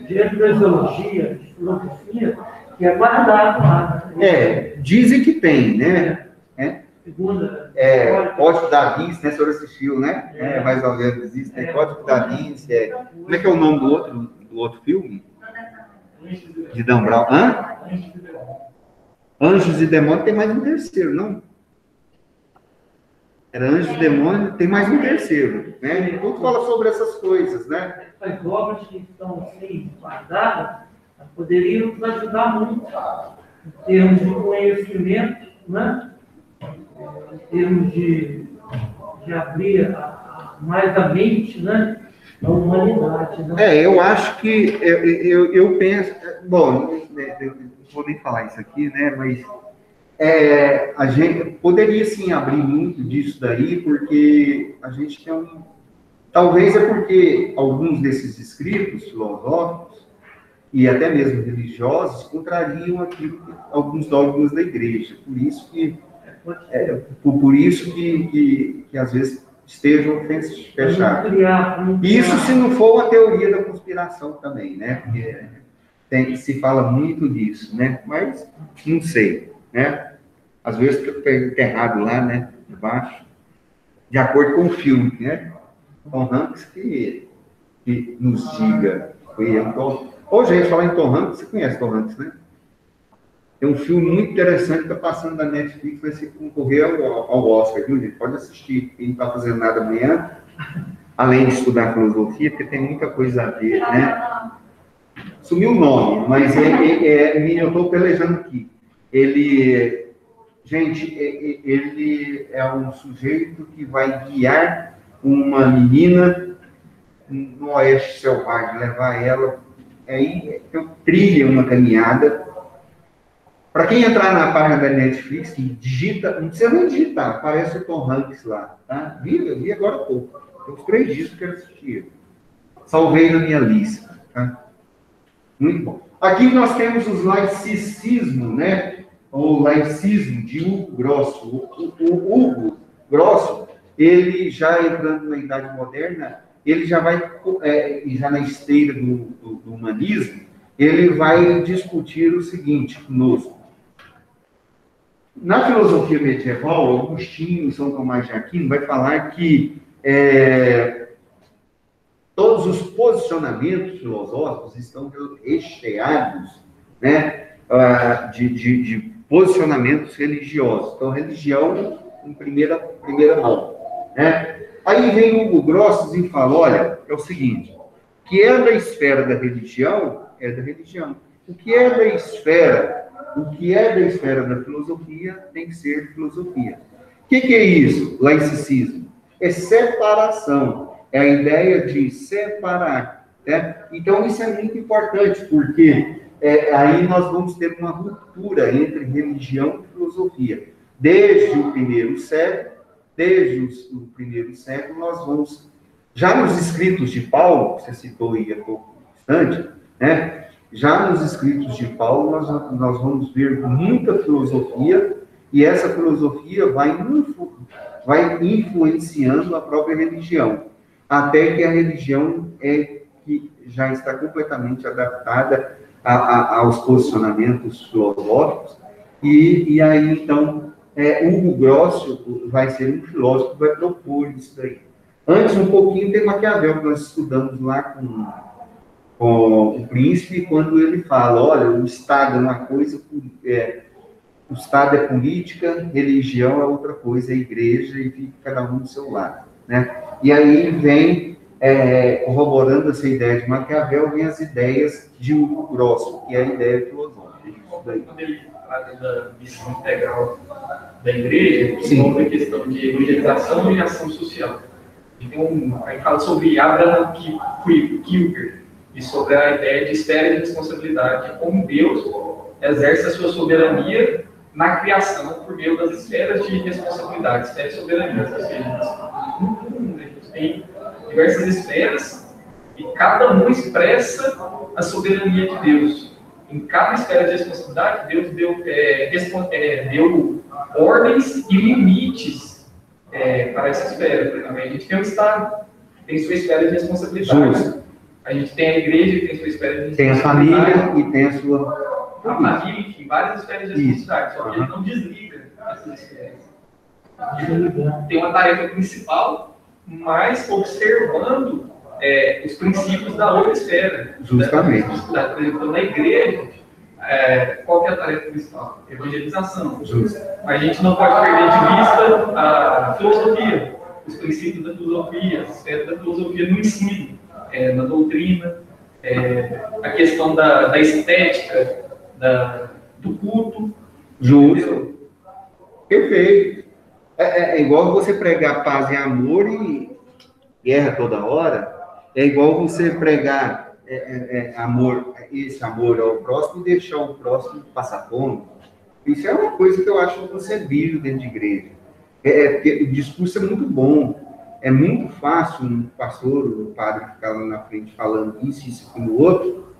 S3: diante da zoologia, de filosofia, que é guardado lá.
S1: Dizem que tem, né?
S3: Segunda.
S1: Código da Vinci, né? O senhor assistiu, né? Mais ou menos isso, né? Código da Vinci. Como é que é o nome do outro filme? De Dan Brown. Anjos e Demônios, tem mais um terceiro, não? Era Anjos e Demônios, tem mais um terceiro, né? E tudo fala sobre essas coisas, né?
S3: As obras que estão assim, guardadas, poderiam nos ajudar muito em termos de conhecimento, né? Em termos de abrir mais a mente, né? A humanidade. Né?
S1: Eu acho que eu penso, bom, não vou nem falar isso aqui, né? Mas a gente poderia sim abrir muito disso daí, porque a gente tem talvez é porque alguns desses escritos filosóficos e até mesmo religiosos contrariam alguns dogmas da igreja. Por isso que às vezes estejam fechados. Isso se não for uma teoria da conspiração também, né? Porque se fala muito disso, né? Mas não sei, né? Às vezes está enterrado lá, né? Debaixo, de acordo com o filme, né? Tom Hanks que nos diga. Gente, falar em Tom Hanks, você conhece Tom Hanks, né? Tem um filme muito interessante que está passando da Netflix, vai se concorrer ao Oscar, viu, gente? Pode assistir. Quem não está fazendo nada amanhã, além de estudar filosofia, porque tem muita coisa a ver, né? Sumiu o nome, mas eu estou pelejando aqui. Ele é um sujeito que vai guiar uma menina no oeste selvagem, levar ela, trilha uma caminhada. Para quem entrar na página da Netflix, digita, não precisa nem digitar, aparece o Tom Hanks lá, tá? Vi agora há pouco. Tem uns 3 dias que eu quero assistir. salvei na minha lista. Tá? Muito bom. Aqui nós temos os laicismo, né? O laicismo de Hugo Grosso. O Hugo Grosso, ele já entrando na Idade Moderna, ele já vai, já na esteira do humanismo, ele vai discutir o seguinte conosco. Na filosofia medieval, Agostinho, São Tomás de Aquino, vai falar que todos os posicionamentos filosóficos estão recheados, né, de posicionamentos religiosos. Então, religião em primeira mão, né? Aí vem Hugo Grosso e fala, olha, é o seguinte, o que é da esfera da religião, é da religião. O que é da esfera da filosofia, tem que ser filosofia. O que é isso? Laicismo. É separação. É a ideia de separar. Né? Então, isso é muito importante, porque aí nós vamos ter uma ruptura entre religião e filosofia. Desde o primeiro século, nós vamos... Já nos escritos de Paulo, você citou aí há pouco instante, né? Já nos escritos de Paulo, nós vamos ver muita filosofia, e essa filosofia vai influenciando a própria religião, até que a religião que já está completamente adaptada aos posicionamentos filosóficos, e aí, então, Hugo Grosso vai ser um filósofo que vai propor isso daí. Antes, um pouquinho, tem Maquiavel, que nós estudamos lá com o príncipe, quando ele fala, olha, o Estado é uma coisa, o Estado é política, religião é outra coisa, é igreja, e fica cada um do seu lado, né? E aí vem, corroborando essa ideia de Maquiavel, vem as ideias de Hugo Grosso, que é a ideia filosófica.
S2: Quando ele fala da missão integral da igreja, envolve a questão de evangelização e ação social. Aí fala sobre Abraham Kuyper, e sobre a ideia de esfera de responsabilidade, como Deus exerce a sua soberania na criação por meio das esferas de responsabilidade, esferas de soberania. Ou seja, no mundo, a gente tem diversas esferas e cada uma expressa a soberania de Deus. Em cada esfera de responsabilidade, Deus deu ordens e limites para essa esfera. Por exemplo, a gente tem o Estado, tem sua esfera de responsabilidade.
S1: Justo.
S2: A gente tem a igreja, que tem sua esfera de responsabilidade.
S1: Tem a família e tem a sua...
S2: A família, enfim, várias esferas de responsabilidade, só que ele não desliga essas esferas. Tem uma tarefa principal, mas observando os princípios da outra esfera.
S1: Justamente.
S2: Por exemplo, na igreja, qual que é a tarefa principal? Evangelização.
S1: Justo.
S2: Mas a gente não pode perder de vista a filosofia, os princípios da filosofia, as esferas da filosofia no ensino, na doutrina, a questão da estética, do culto.
S1: Justo. Perfeito. É igual você pregar paz e amor e guerra toda hora. É igual você pregar amor, esse amor ao próximo e deixar o próximo passar fome. Isso é uma coisa que eu acho inconcebível dentro de igreja. Porque o discurso é muito bom. É muito fácil um pastor, um padre ficar lá na frente falando isso, aquilo, outro.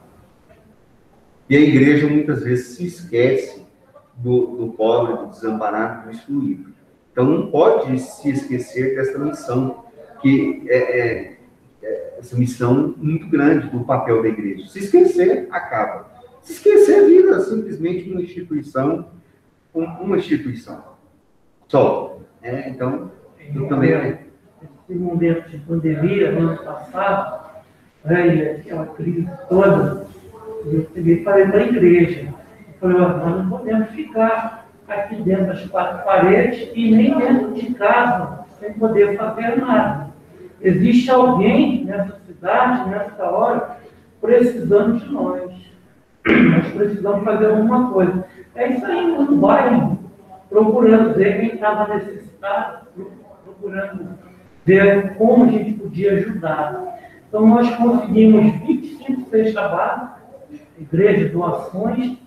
S1: E a igreja muitas vezes se esquece do pobre, do desamparado, do excluído. Então não pode se esquecer dessa missão, que essa missão muito grande do papel da igreja. Se esquecer, acaba. Se esquecer, vira simplesmente uma instituição só. Então, eu também...
S3: Esse momento de pandemia, no ano passado, aquela crise toda, eu peguei e falei para a igreja. Eu falei, nós não podemos ficar aqui dentro das quatro paredes e nem dentro de casa, sem poder fazer nada. Existe alguém nessa cidade, nessa hora, precisando de nós. Nós precisamos fazer alguma coisa. É isso aí, no bairro, procurando ver quem estava necessitado, procurando ver como a gente podia ajudar. Então, nós conseguimos 25 cestas básicas, igreja, doações,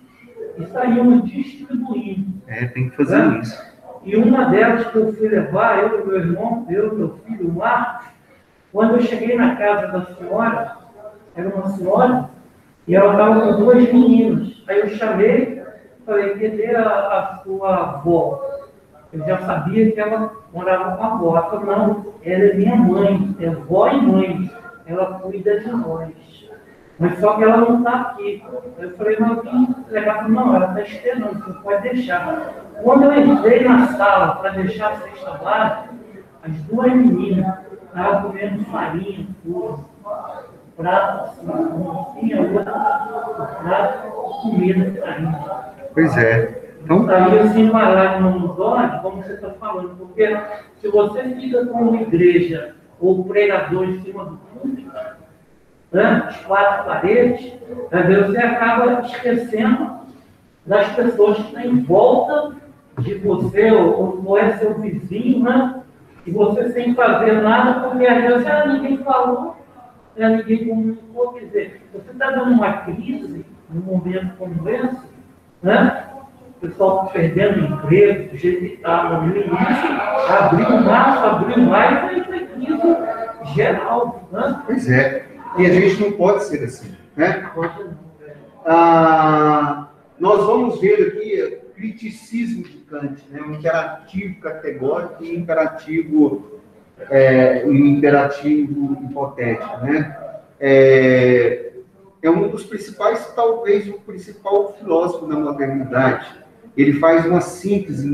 S3: e saímos distribuindo.
S1: Tem que fazer isso.
S3: E uma delas que eu fui levar, eu e meu irmão, meu filho, o Marcos, Quando eu cheguei na casa da senhora, era uma senhora, e ela estava com duas meninas. Aí eu chamei, falei, cadê a sua avó? Eu já sabia que ela morava com a avó. Ela falou, não, ela é minha mãe, é vó e mãe, ela cuida de nós. Mas só que ela não está aqui. Eu falei, mas eu vim levar, não, ela está esperando, você pode deixar. Quando eu entrei na sala para deixar a cesta básica, as duas meninas estavam comendo farinha, tudo. Prato, assim, prato, comida, farinha.
S1: Pois é. Então,
S3: Aí assim, parar nos olhos, como você está falando, porque se você fica com uma igreja ou pregador em cima do púlpito, né, as quatro paredes, você acaba esquecendo das pessoas que estão em volta de você, ou é seu vizinho, né? E você sem fazer nada, porque às vezes ninguém falou, ninguém comunicou. Quer dizer, você está dando uma crise, num momento como esse, né? O pessoal está perdendo emprego, do jeito que estava no início, abriu mais, aí foi crise geral. Né?
S1: Pois é. E a gente não pode ser assim, né? Nós vamos ver aqui o criticismo de Kant, né? Um imperativo categórico e um imperativo hipotético, né? É um dos principais, talvez o principal filósofo da modernidade. Ele faz uma síntese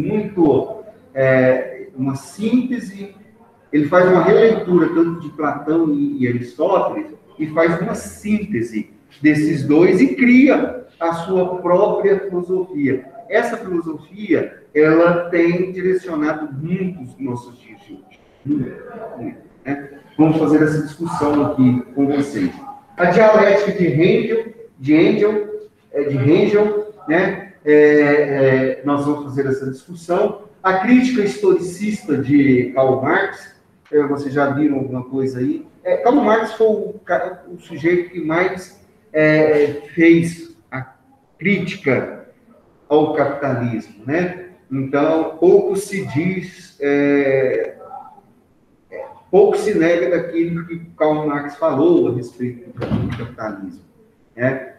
S1: ele faz uma releitura tanto de Platão e Aristóteles, e faz uma síntese desses dois e cria a sua própria filosofia. Essa filosofia, ela tem direcionado muitos nossos dias de hoje. Muito, né? Vamos fazer essa discussão aqui com vocês. A dialética de Hegel, né? Nós vamos fazer essa discussão. A crítica historicista de Karl Marx, vocês já viram alguma coisa aí? Karl Marx foi o sujeito que mais fez a crítica ao capitalismo, né? Então, pouco se diz, pouco se nega daquilo que Karl Marx falou a respeito do capitalismo, né?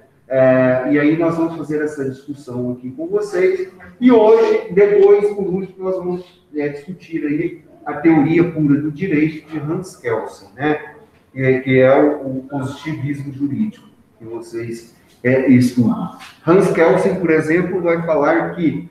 S1: E aí nós vamos fazer essa discussão aqui com vocês. E hoje, depois, por último, nós vamos discutir aí a teoria pura do direito de Hans Kelsen, né? Que é o positivismo jurídico que vocês estudam. Hans Kelsen, por exemplo, vai falar que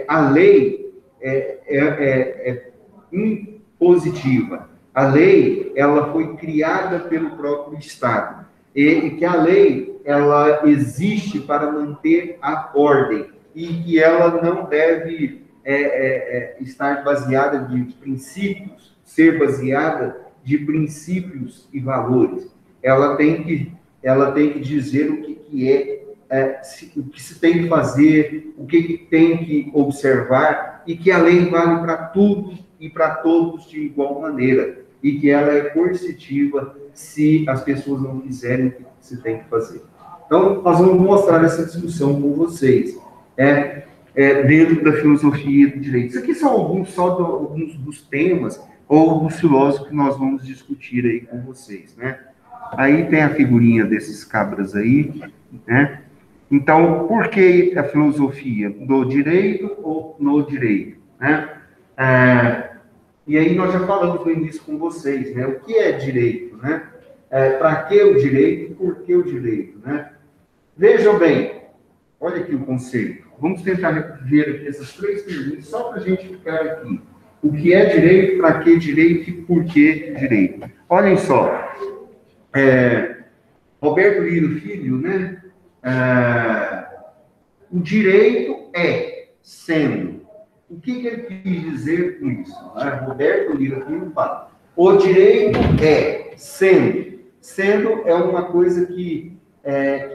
S1: a lei é impositiva. A lei, ela foi criada pelo próprio Estado. E que a lei, ela existe para manter a ordem. E que ela não deve estar baseada de princípios, ser baseada de princípios e valores. Ela tem que dizer o que se tem que fazer, o que tem que observar, e que a lei vale para tudo e para todos de igual maneira, e que ela é coercitiva se as pessoas não fizerem o que se tem que fazer. Então, nós vamos mostrar essa discussão com vocês, dentro da filosofia do direito. Isso aqui são alguns dos temas ou dos filósofos que nós vamos discutir aí com vocês, né? Aí tem a figurinha desses cabras aí, né? Então, por que a filosofia do direito ou no direito, né? E aí nós já falamos no início com vocês, né? O que é direito, né? Para que o direito e por que o direito, né? Vejam bem, olha aqui o conceito. Vamos tentar ver aqui essas três perguntas só para a gente ficar aqui. O que é direito, para que direito e por que direito? Olhem só, Roberto Lira Filho, né? O direito é sendo. O que ele quis dizer com isso? Roberto Lira Filho fala. O direito é sendo. Sendo é uma coisa que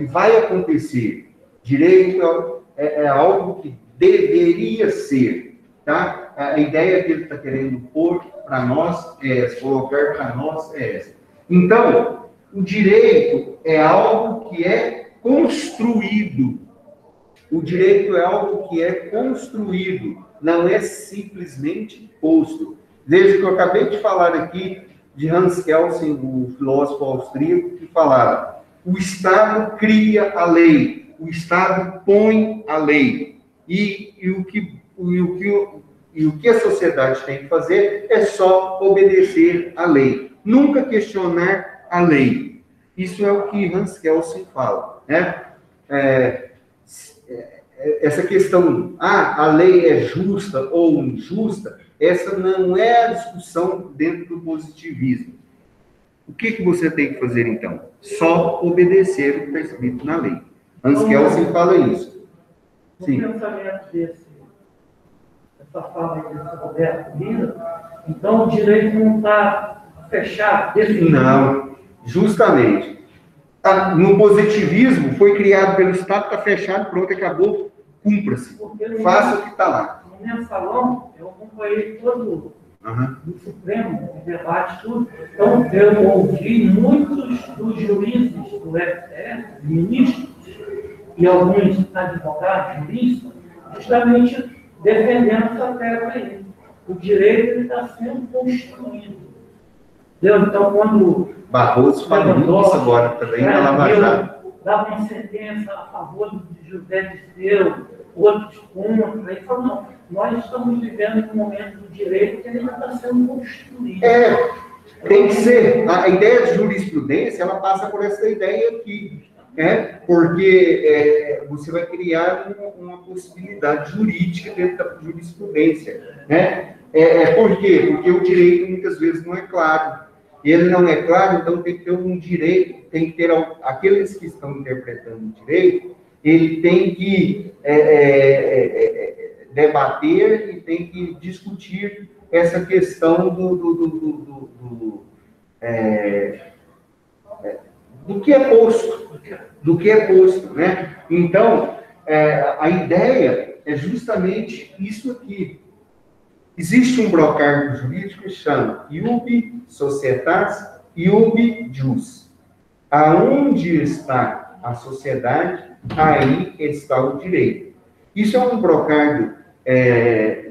S1: vai acontecer. Direito é algo que deveria ser. Tá? A ideia que ele está querendo pôr para nós colocar para nós é essa. Então, o direito é algo que é construído. O direito é algo que é construído, não é simplesmente posto. Veja que eu acabei de falar aqui de Hans Kelsen, o filósofo austríaco, que falava: o Estado cria a lei, o Estado põe a lei. E o que a sociedade tem que fazer é só obedecer à lei, nunca questionar a lei. Isso é o que Hans Kelsen fala, né? Essa questão, a lei é justa ou injusta, essa não é a discussão dentro do positivismo. O que você tem que fazer, então? Só obedecer o que está escrito na lei. Hans Kelsen fala isso.
S3: Sim. No pensamento dessa fala desse Roberto Lira, então o direito não está fechado, definido?
S1: Não, justamente. No positivismo, foi criado pelo Estado, está fechado, pronto, acabou, cumpra-se. Faça o que está lá.
S3: No mensalão, eu acompanhei todo o Supremo, o debate, tudo. Então, eu ouvi muitos dos juízes do STF, ministros, e alguns advogados, juristas, justamente defendendo essa tese aí. O direito está sendo construído. Entendeu? Então, quando
S1: Barroso falou isso agora também, na Lava Jato.
S3: Dava uma sentença a favor de José Dirceu, outros contra, aí falou, não, nós estamos vivendo um momento do direito que ainda está sendo construído.
S1: Tem que ser. A ideia de jurisprudência, ela passa por essa ideia aqui, porque você vai criar uma possibilidade jurídica dentro da jurisprudência, né? Por quê? Porque o direito muitas vezes não é claro. Ele não é claro, então tem que ter um direito, tem que ter aqueles que estão interpretando o direito, ele tem que debater e tem que discutir essa questão do que é posto, né? Então, a ideia é justamente isso aqui. Existe um brocardo jurídico que chama iubi societas, iubi jus. Aonde está a sociedade, aí está o direito. Isso é um brocardo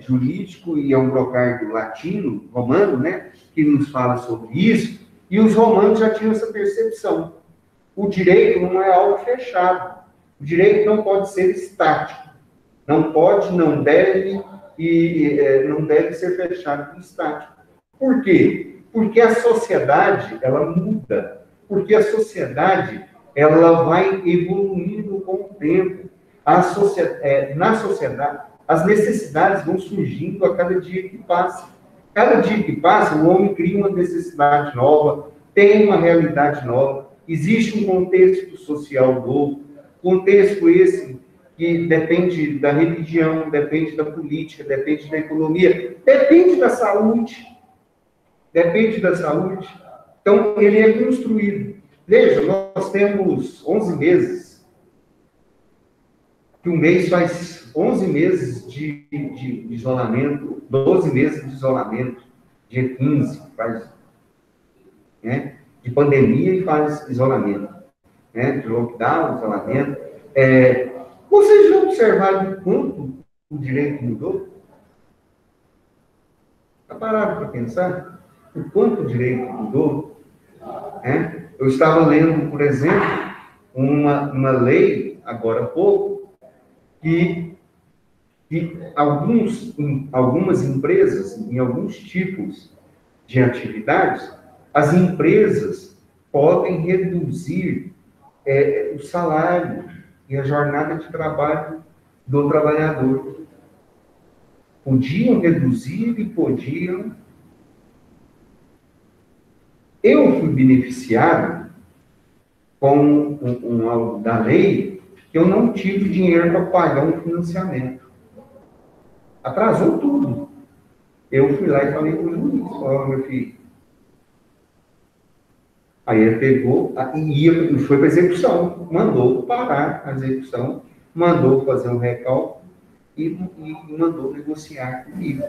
S1: jurídico e é um brocardo latino, romano, né, que nos fala sobre isso, e os romanos já tinham essa percepção. O direito não é algo fechado. O direito não pode ser estático. Não pode, não deve não deve ser fechado e estático. Por quê? Porque a sociedade, ela muda. Porque a sociedade, ela vai evoluindo com o tempo. Na sociedade, as necessidades vão surgindo a cada dia que passa. Cada dia que passa, o homem cria uma necessidade nova, tem uma realidade nova, existe um contexto social novo, contexto esse que depende da religião, depende da política, depende da economia, depende da saúde. Então, ele é construído. Veja, nós temos 11 meses, que um mês faz 11 meses de isolamento, 12 meses de isolamento, dia 15 faz, né, de pandemia e faz isolamento, né, de lockdown, isolamento. Vocês já observaram o quanto o direito mudou? Está parado para pensar? O quanto o direito mudou? Eu estava lendo, por exemplo, uma lei, agora há pouco, que algumas empresas, em alguns tipos de atividades, as empresas podem reduzir o salário e a jornada de trabalho do trabalhador. Podiam reduzir e podiam. Eu fui beneficiado com algo da lei que eu não tive dinheiro para pagar um financiamento. Atrasou tudo. Eu fui lá e falei com o juiz, meu filho. Aí ele pegou e foi para a execução. Mandou parar a execução, mandou fazer um recalque e mandou negociar comigo.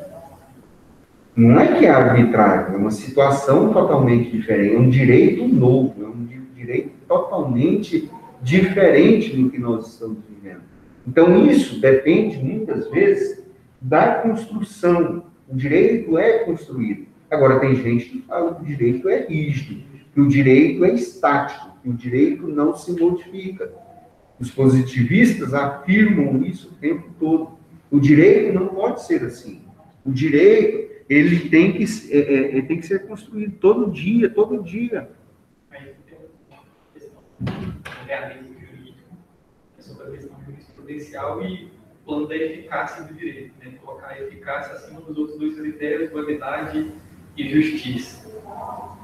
S1: Não é que é arbitrário, é uma situação totalmente diferente, é um direito novo, é um direito totalmente diferente do que nós estamos vivendo. Então, isso depende, muitas vezes, da construção. O direito é construído. Agora, tem gente que fala que o direito é rígido, que o direito é estático, que o direito não se modifica. Os positivistas afirmam isso o tempo todo. O direito não pode ser assim. O direito, ele tem que ser construído todo dia, todo dia.
S2: Aí tem uma questão realismo jurídico, sobre a questão jurisprudencial e plano da eficácia do direito, né? Colocar a eficácia acima dos outros dois critérios, validade e justiça.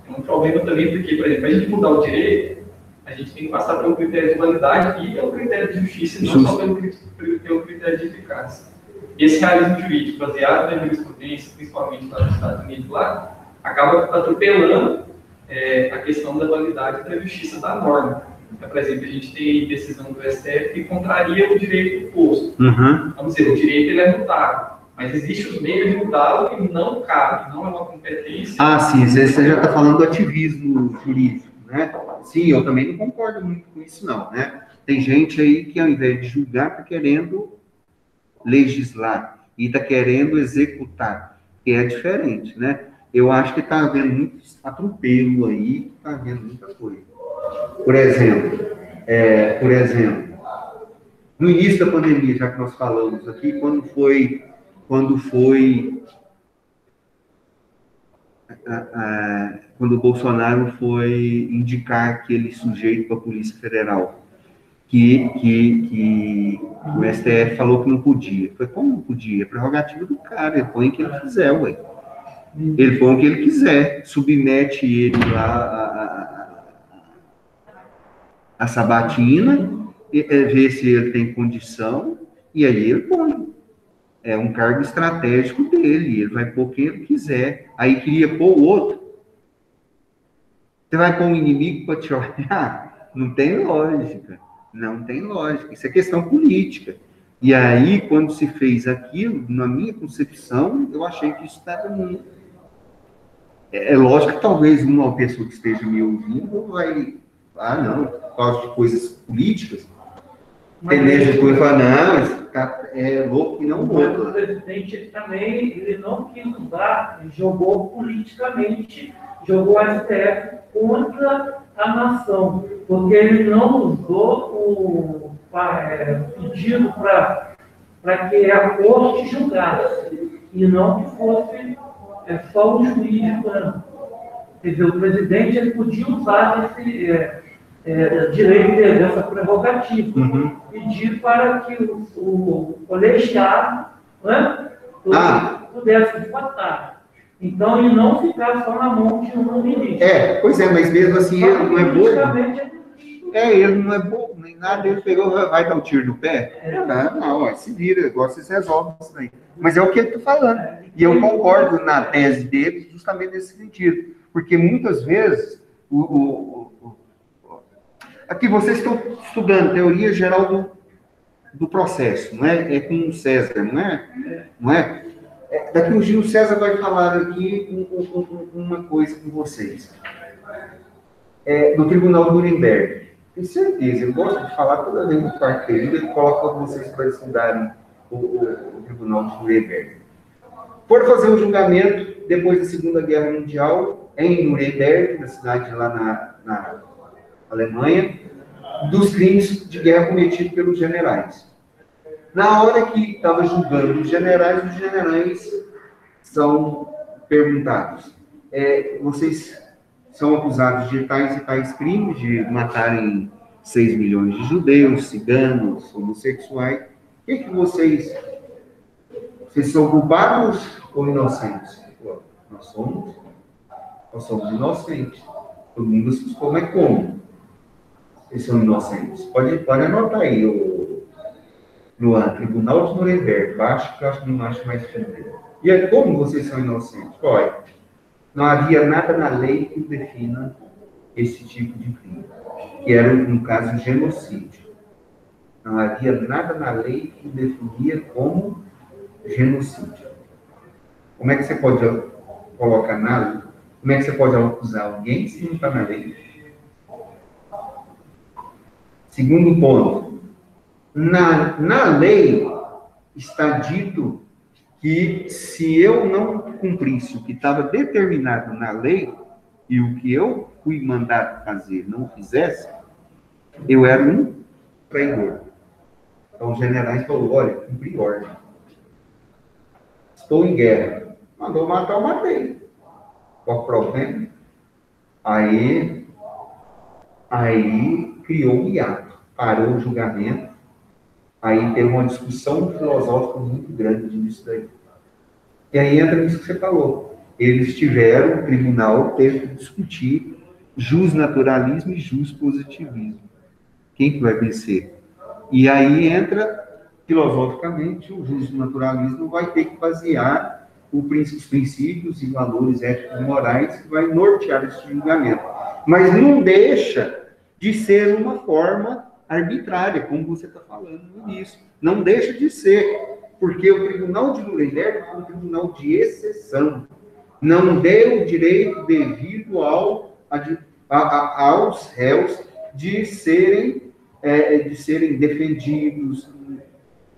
S2: É um problema também porque, por exemplo, para a gente mudar o direito, a gente tem que passar pelo critério de validade e pelo critério de justiça, não só pelo critério de eficácia. Esse realismo jurídico, baseado na jurisprudência, principalmente lá nos Estados Unidos, acaba atropelando a questão da validade e da justiça da norma. Então, por exemplo, a gente tem decisão do STF que contraria o direito posto. Vamos dizer, o direito ele é mutável, mas existem os meios de mudá-lo que não cabe, não é uma competência.
S1: Ah, sim, você já está falando do ativismo jurídico, né? Sim, eu também não concordo muito com isso, não, né? Tem gente aí que, ao invés de julgar, está querendo legislar e está querendo executar, que é diferente, né? Eu acho que está havendo muito atropelo aí, está havendo muita coisa. Por exemplo, no início da pandemia, já que nós falamos aqui, quando o Bolsonaro foi indicar aquele sujeito para a Polícia Federal, que o STF falou que não podia. Foi como não podia? Prerrogativa do cara, ele põe o que ele quiser, ué. Ele põe o que ele quiser, submete ele lá a sabatina, vê se ele tem condição, e aí ele põe. É um cargo estratégico dele, ele vai pôr quem ele quiser. Aí queria pôr o outro. Você vai pôr um inimigo para te olhar? Não tem lógica. Não tem lógica. Isso é questão política. E aí, quando se fez aquilo, na minha concepção, eu achei que isso estava muito. É lógico que talvez uma pessoa que esteja me ouvindo vai... Ah, não, por causa de coisas políticas. Tendência de coisa falar, não, esse cara é louco e não louco.
S3: O presidente ele não quis usar, ele jogou politicamente, jogou a STF contra a nação, porque ele não usou o pedido para que a corte julgasse, e não que fosse só o juiz julgando. Quer dizer, o presidente ele podia usar esse direito dessa prerrogativa, pedir para que o colegiado, né, pudesse votar. Então, ele não ficar só na mão de um ministro.
S1: Pois é, mas mesmo assim, ele não é bobo. Ele não é bobo, nem nada, ele pegou, vai dar um tiro no pé? Não, se vira, agora vocês resolvem isso daí. Mas é o que ele está falando. E eu concordo na tese dele, justamente nesse sentido. Porque muitas vezes, aqui vocês estão estudando teoria geral do processo, não é? É com o César, não é? Daqui uns dias o César vai falar aqui uma coisa com vocês. Do Tribunal de Nuremberg. Tenho certeza, ele gosta de falar toda vez no quarto período, ele coloca vocês para estudarem o Tribunal de Nuremberg. Foram fazer um julgamento depois da Segunda Guerra Mundial, em Nuremberg, na cidade lá na Alemanha, dos crimes de guerra cometidos pelos generais. Na hora que estava julgando os generais são perguntados: vocês são acusados de tais e tais crimes, de matarem 6 milhões de judeus, ciganos, homossexuais. O que vocês são culpados ou inocentes? Nós somos inocentes. Todo mundo se como é como. Eles são inocentes. Pode anotar aí, Luan, Tribunal de Nuremberg, baixo, que eu acho que não acho mais difícil. E é como vocês são inocentes? Olha, não havia nada na lei que defina esse tipo de crime, que era, no caso, genocídio. Não havia nada na lei que definia como genocídio. Como é que você pode colocar nada? Como é que você pode acusar alguém se não está na lei? Segundo ponto, na lei está dito que se eu não cumprisse o que estava determinado na lei e o que eu fui mandado fazer não fizesse, eu era um traidor. Então os generais falaram, olha, cumpri ordem. Estou em guerra. Mandou matar, eu matei. Qual o problema? Aí criou um hiato, parou o julgamento. Aí teve uma discussão filosófica muito grande nisso daí. E aí entra nisso que você falou. Eles tiveram, o tribunal teve que discutir justnaturalismo e positivismo. Quem que vai vencer? E aí entra, filosoficamente, o justnaturalismo vai ter que basear os princípios e valores éticos e morais que vai nortear esse julgamento. Mas não deixa de ser uma forma arbitrária, como você está falando no início. Não deixa de ser, porque o Tribunal de Nuremberg é um tribunal de exceção. Não deu o direito devido aos réus de serem defendidos,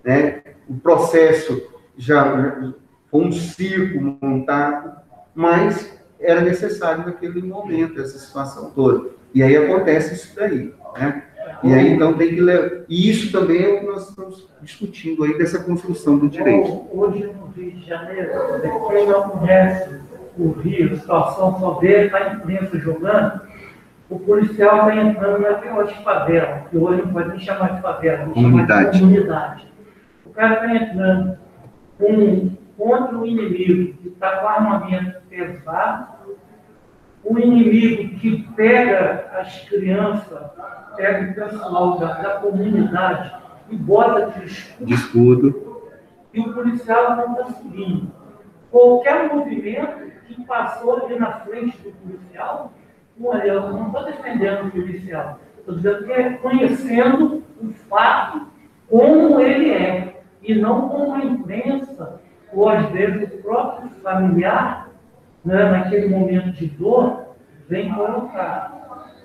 S1: né? O processo já foi um circo montado, mas era necessário naquele momento, essa situação toda. E aí acontece isso daí, né? E aí, então, tem que levar... E isso também é o que nós estamos discutindo aí, dessa construção do direito.
S3: Hoje, no Rio de Janeiro, quem não conhece o Rio, a situação só vê, está a imprensa jogando, o policial está entrando naquelas favelas, que hoje não pode nem chamar de favela, vamos chamar de comunidade. O cara está entrando contra o inimigo que está com armamento pesado, o inimigo que pega as crianças, pega o pessoal da comunidade e bota de escudo, e o policial não está seguindo. Qualquer movimento que passou ali na frente do policial, olha, eu não estou defendendo o policial, estou dizendo que é conhecendo o fato como ele é, e não como a imprensa, ou às vezes o próprio familiar, né, naquele momento de dor, vem colocar.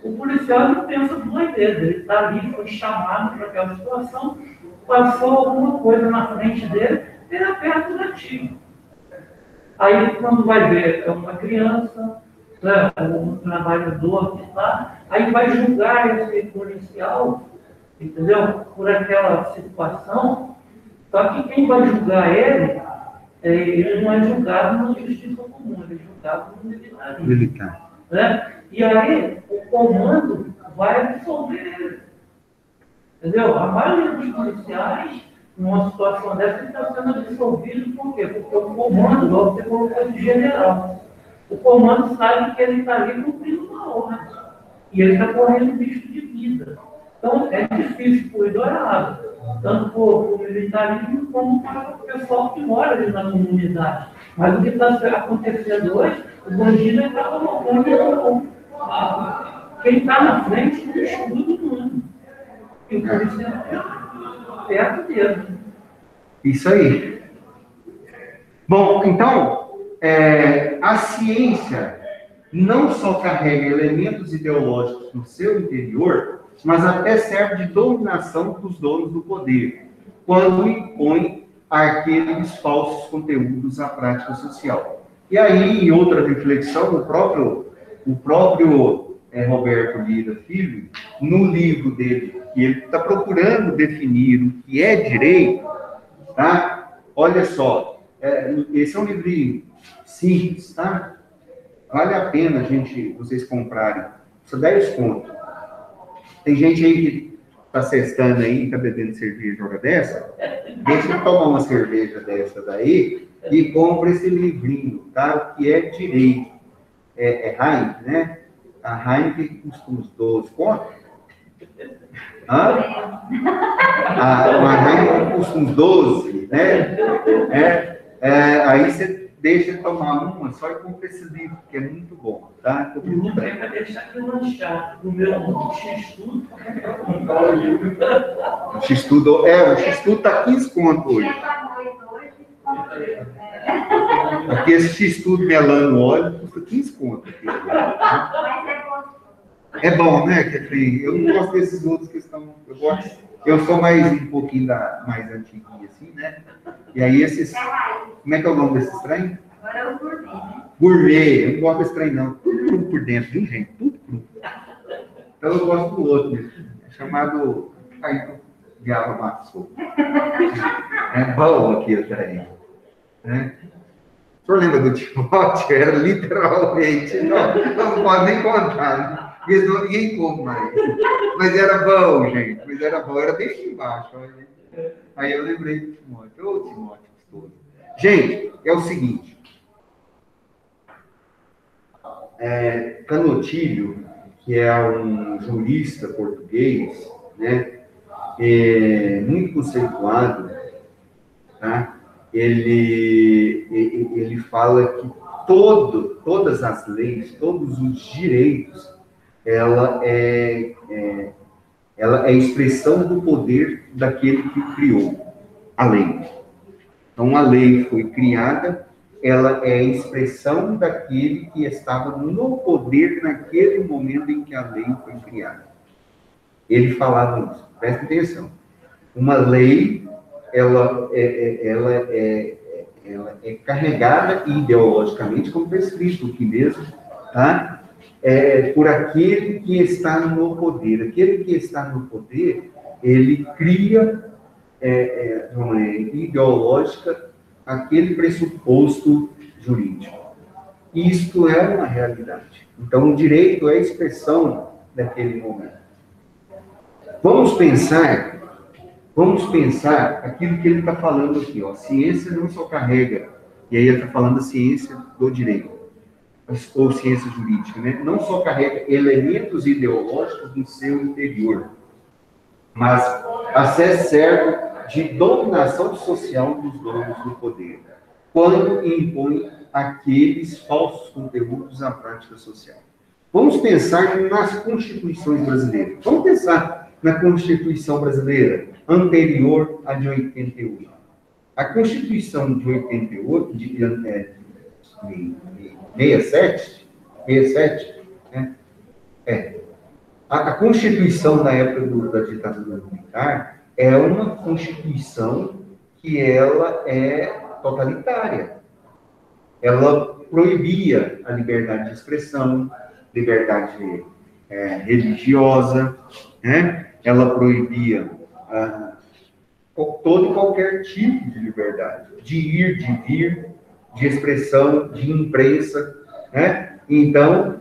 S3: O policial não pensa duas vezes, ele está ali, foi chamado para aquela situação, passou alguma coisa na frente dele, ele aperta o gatilho. Aí, quando vai ver, é uma criança, né, um trabalhador que está, aí vai julgar esse policial, entendeu? Por aquela situação, só que quem vai julgar ele não é julgado na justiça comum, ele é julgado no militarismo. Né? E aí, o comando vai absolver ele. Entendeu? A maioria dos policiais, numa situação dessa, está sendo absolvido por quê? Porque o comando, logo você colocou de general. O comando sabe que ele está ali cumprindo uma ordem. E ele está correndo risco de vida. Então, é difícil por dourado, tanto para o militarismo como para o pessoal que mora ali na comunidade. Mas o que está acontecendo hoje, o bandido está colocando quem está na frente do escudo do mundo. E o policial é perto dele.
S1: Isso aí. Bom, então, a ciência não só carrega elementos ideológicos no seu interior, mas até serve de dominação dos donos do poder, quando impõe aqueles falsos conteúdos à prática social. E aí, em outra reflexão, o próprio Roberto Lira Filho, no livro dele, que ele está procurando definir o que é direito, tá? Olha só, esse é um livrinho simples, tá? Vale a pena, vocês comprarem. Só 10 contos. Tem gente aí que está sextando aí, está bebendo cerveja hora dessa, deixa eu tomar uma cerveja dessa daí e compra esse livrinho, tá? Que é direito. É Heineken, né? A Heineken custa uns 12 contos. A Heineken custa uns 12, né? Aí você deixa eu tomar uma só e compra esse livro, que é muito bom, tá?
S3: O livro é para deixar aqui lanchar. No meu X-Tudo, para comprar o livro.
S1: O X-Tudo está 15 conto hoje. Aqui esse X-Tudo melano óleo custa 15 conto. É bom, né? Eu não gosto desses outros que estão... Eu gosto Eu sou mais um pouquinho mais antiguinho, assim, né? E aí esses... Como é que é o nome desses trem?
S4: Agora é o gourmet, né?
S1: Gourmet. Eu não gosto desse trem, não. Tudo cru por dentro, viu, gente? Tudo cru. Então eu gosto do outro mesmo. É chamado... Aí, Diabo Maxou. É bom aquele trem. Né? O senhor lembra do Timóteo? Era literalmente... Não pode nem contar, né? Porque senão ninguém come mais. Mas era bom, gente. Mas era bom. Era bem aqui embaixo. Olha. Aí eu lembrei do Timóteo. Ô, Timóteo, gostoso. Gente, é o seguinte. Canotilho, que é um jurista português, né? Muito conceituado, tá? Ele fala que todas as leis, todos os direitos, ela é expressão do poder daquele que criou a lei. Então, a lei foi criada, ela é a expressão daquele que estava no poder naquele momento em que a lei foi criada. Ele falava isso, presta atenção. Uma lei, ela é carregada ideologicamente, como está escrito aqui mesmo, tá? Por aquele que está no poder. Aquele que está no poder, ele cria, de uma maneira ideológica, aquele pressuposto jurídico. Isto é uma realidade. Então, o direito é a expressão daquele momento. Vamos pensar aquilo que ele está falando aqui, ó. Ciência não só carrega, e aí ele está falando a ciência do direito, ou ciência jurídica, né? Não só carrega elementos ideológicos no seu interior, mas acesso certo de dominação social dos donos do poder, quando impõe aqueles falsos conteúdos à prática social. Vamos pensar nas constituições brasileiras. Vamos pensar na Constituição brasileira, anterior à de 88. A Constituição de 88, de 67, né? A Constituição da época da ditadura militar é uma Constituição que ela é totalitária. Ela proibia a liberdade de expressão, liberdade religiosa, né? Ela proibia todo e qualquer tipo de liberdade, de ir, de vir, de expressão, de imprensa, né? Então,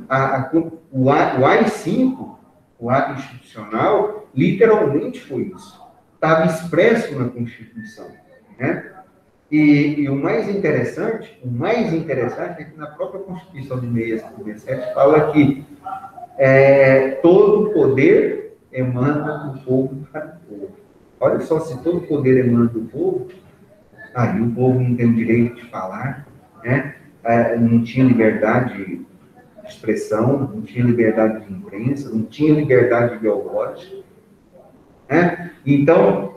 S1: o AI-5, o ato institucional, literalmente foi isso. Estava expresso na Constituição, né? E o mais interessante é que na própria Constituição de 67 fala que todo poder emana do povo para o povo. Olha só, se todo poder emana do povo, aí o povo não tem o direito de falar, né? Não tinha liberdade de expressão, não tinha liberdade de imprensa, não tinha liberdade ideológica, né? Então,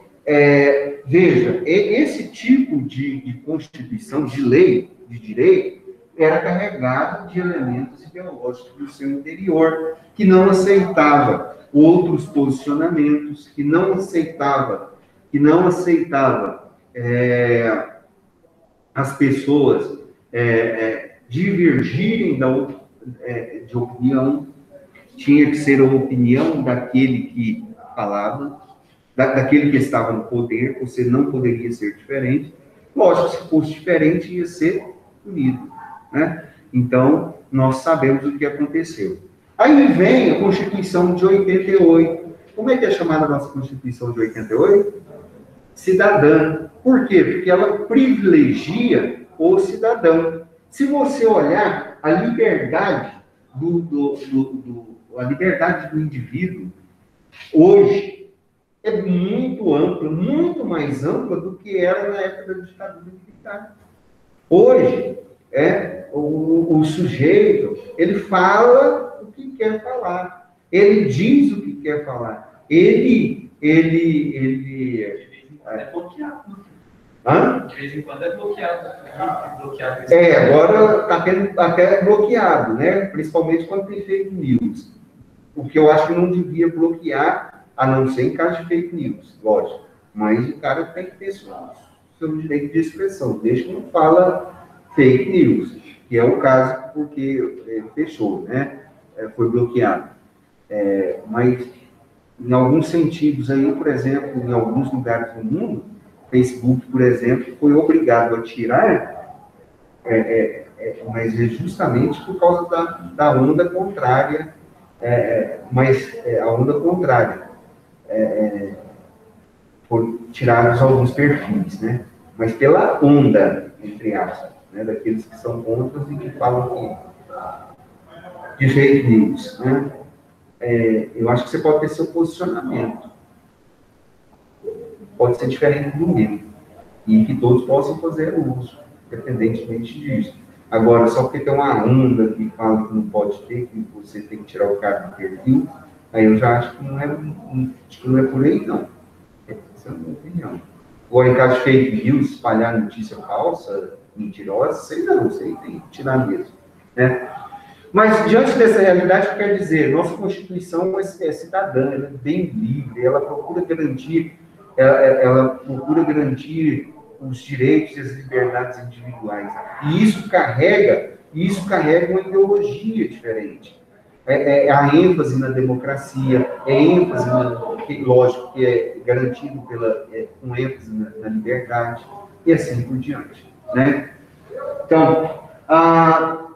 S1: veja, esse tipo de constituição, de lei, de direito, era carregado de elementos ideológicos do seu interior, que não aceitava outros posicionamentos, que não aceitava as pessoas divergirem de opinião. Tinha que ser a opinião daquele que falava, daquele que estava no poder. Você não poderia ser diferente. Lógico, se fosse diferente, ia ser punido, né? Então, nós sabemos o que aconteceu. Aí vem a Constituição de 88. Como é que é chamada a nossa Constituição de 88? Cidadã. Por quê? Porque ela privilegia o cidadão. Se você olhar a liberdade a liberdade do indivíduo, hoje, é muito ampla, muito mais ampla do que era na época da ditadura militar. Hoje, o sujeito, ele fala o que quer falar, ele diz o que quer falar, ele
S2: é bloqueado.
S1: Hã?
S2: De vez em quando é bloqueado.
S1: Agora está tendo até bloqueado, né? Principalmente quando tem fake news. O que eu acho que não devia bloquear A não ser em caso de fake news, lógico. Mas o cara tem que ter seu direito de expressão. Desde que não fala fake news, que é o caso porque fechou, né? Foi bloqueado. Mas, em alguns sentidos, aí, por exemplo, em alguns lugares do mundo, Facebook, por exemplo, foi obrigado a tirar, mas é justamente por causa da onda contrária, a onda contrária. Foram tirados alguns perfis, né? Mas pela onda, entre aspas, né? Daqueles que são contra e que falam de fake news, né? Eu acho que você pode ter seu posicionamento. Pode ser diferente do meu. E que todos possam fazer uso, independentemente disso. Agora, só porque tem uma onda que fala que não pode ter, que você tem que tirar o cara do perfil, aí eu já acho que não é por aí, não. Essa é a minha opinião. Agora, em caso de fake news, espalhar notícia falsa, mentirosa, sei tem que tirar mesmo, né? Mas, diante dessa realidade, o que quer dizer? Nossa Constituição é cidadã, ela é bem livre, ela procura garantir os direitos e as liberdades individuais. E isso carrega uma ideologia diferente. A ênfase na democracia, ênfase lógico, que é garantido com ênfase na liberdade, e assim por diante, né? Então,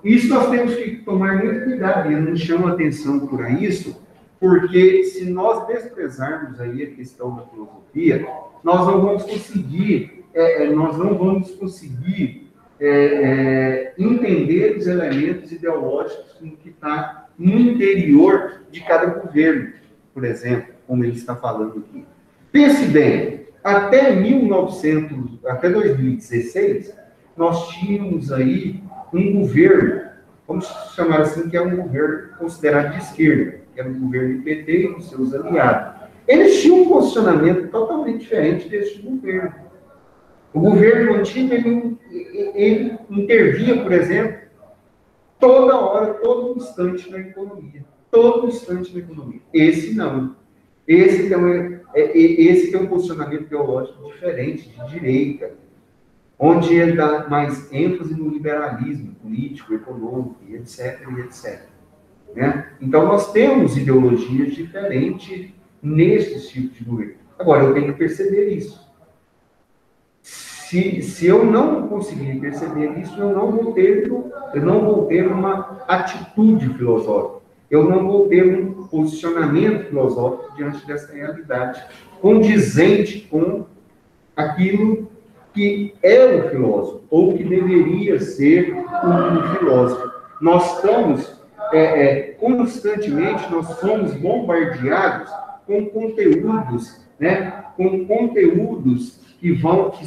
S1: isso nós temos que tomar muito cuidado, e eu não chamo atenção para isso, porque se nós desprezarmos aí a questão da filosofia, nós não vamos conseguir entender os elementos ideológicos que está no interior de cada governo, por exemplo, como ele está falando aqui. Pense bem, até 2016, nós tínhamos aí um governo, vamos chamar assim, que é um governo considerado de esquerda, que era o governo do PT e dos seus aliados. Eles tinham um posicionamento totalmente diferente deste governo. O governo antigo, ele intervia, por exemplo, toda hora, todo instante na economia. Todo instante na economia. Esse não. Esse tem um posicionamento ideológico diferente, de direita, onde ele dá mais ênfase no liberalismo político, econômico, e etc. Né? Então, nós temos ideologias diferentes nesses tipos de governo. Agora, eu tenho que perceber isso. Se eu não conseguir perceber isso, eu não vou ter uma atitude filosófica. Eu não vou ter um posicionamento filosófico diante dessa realidade condizente com aquilo que é o filósofo, ou que deveria ser um filósofo. Nós estamos, constantemente, nós somos bombardeados com conteúdos, né? Com conteúdos que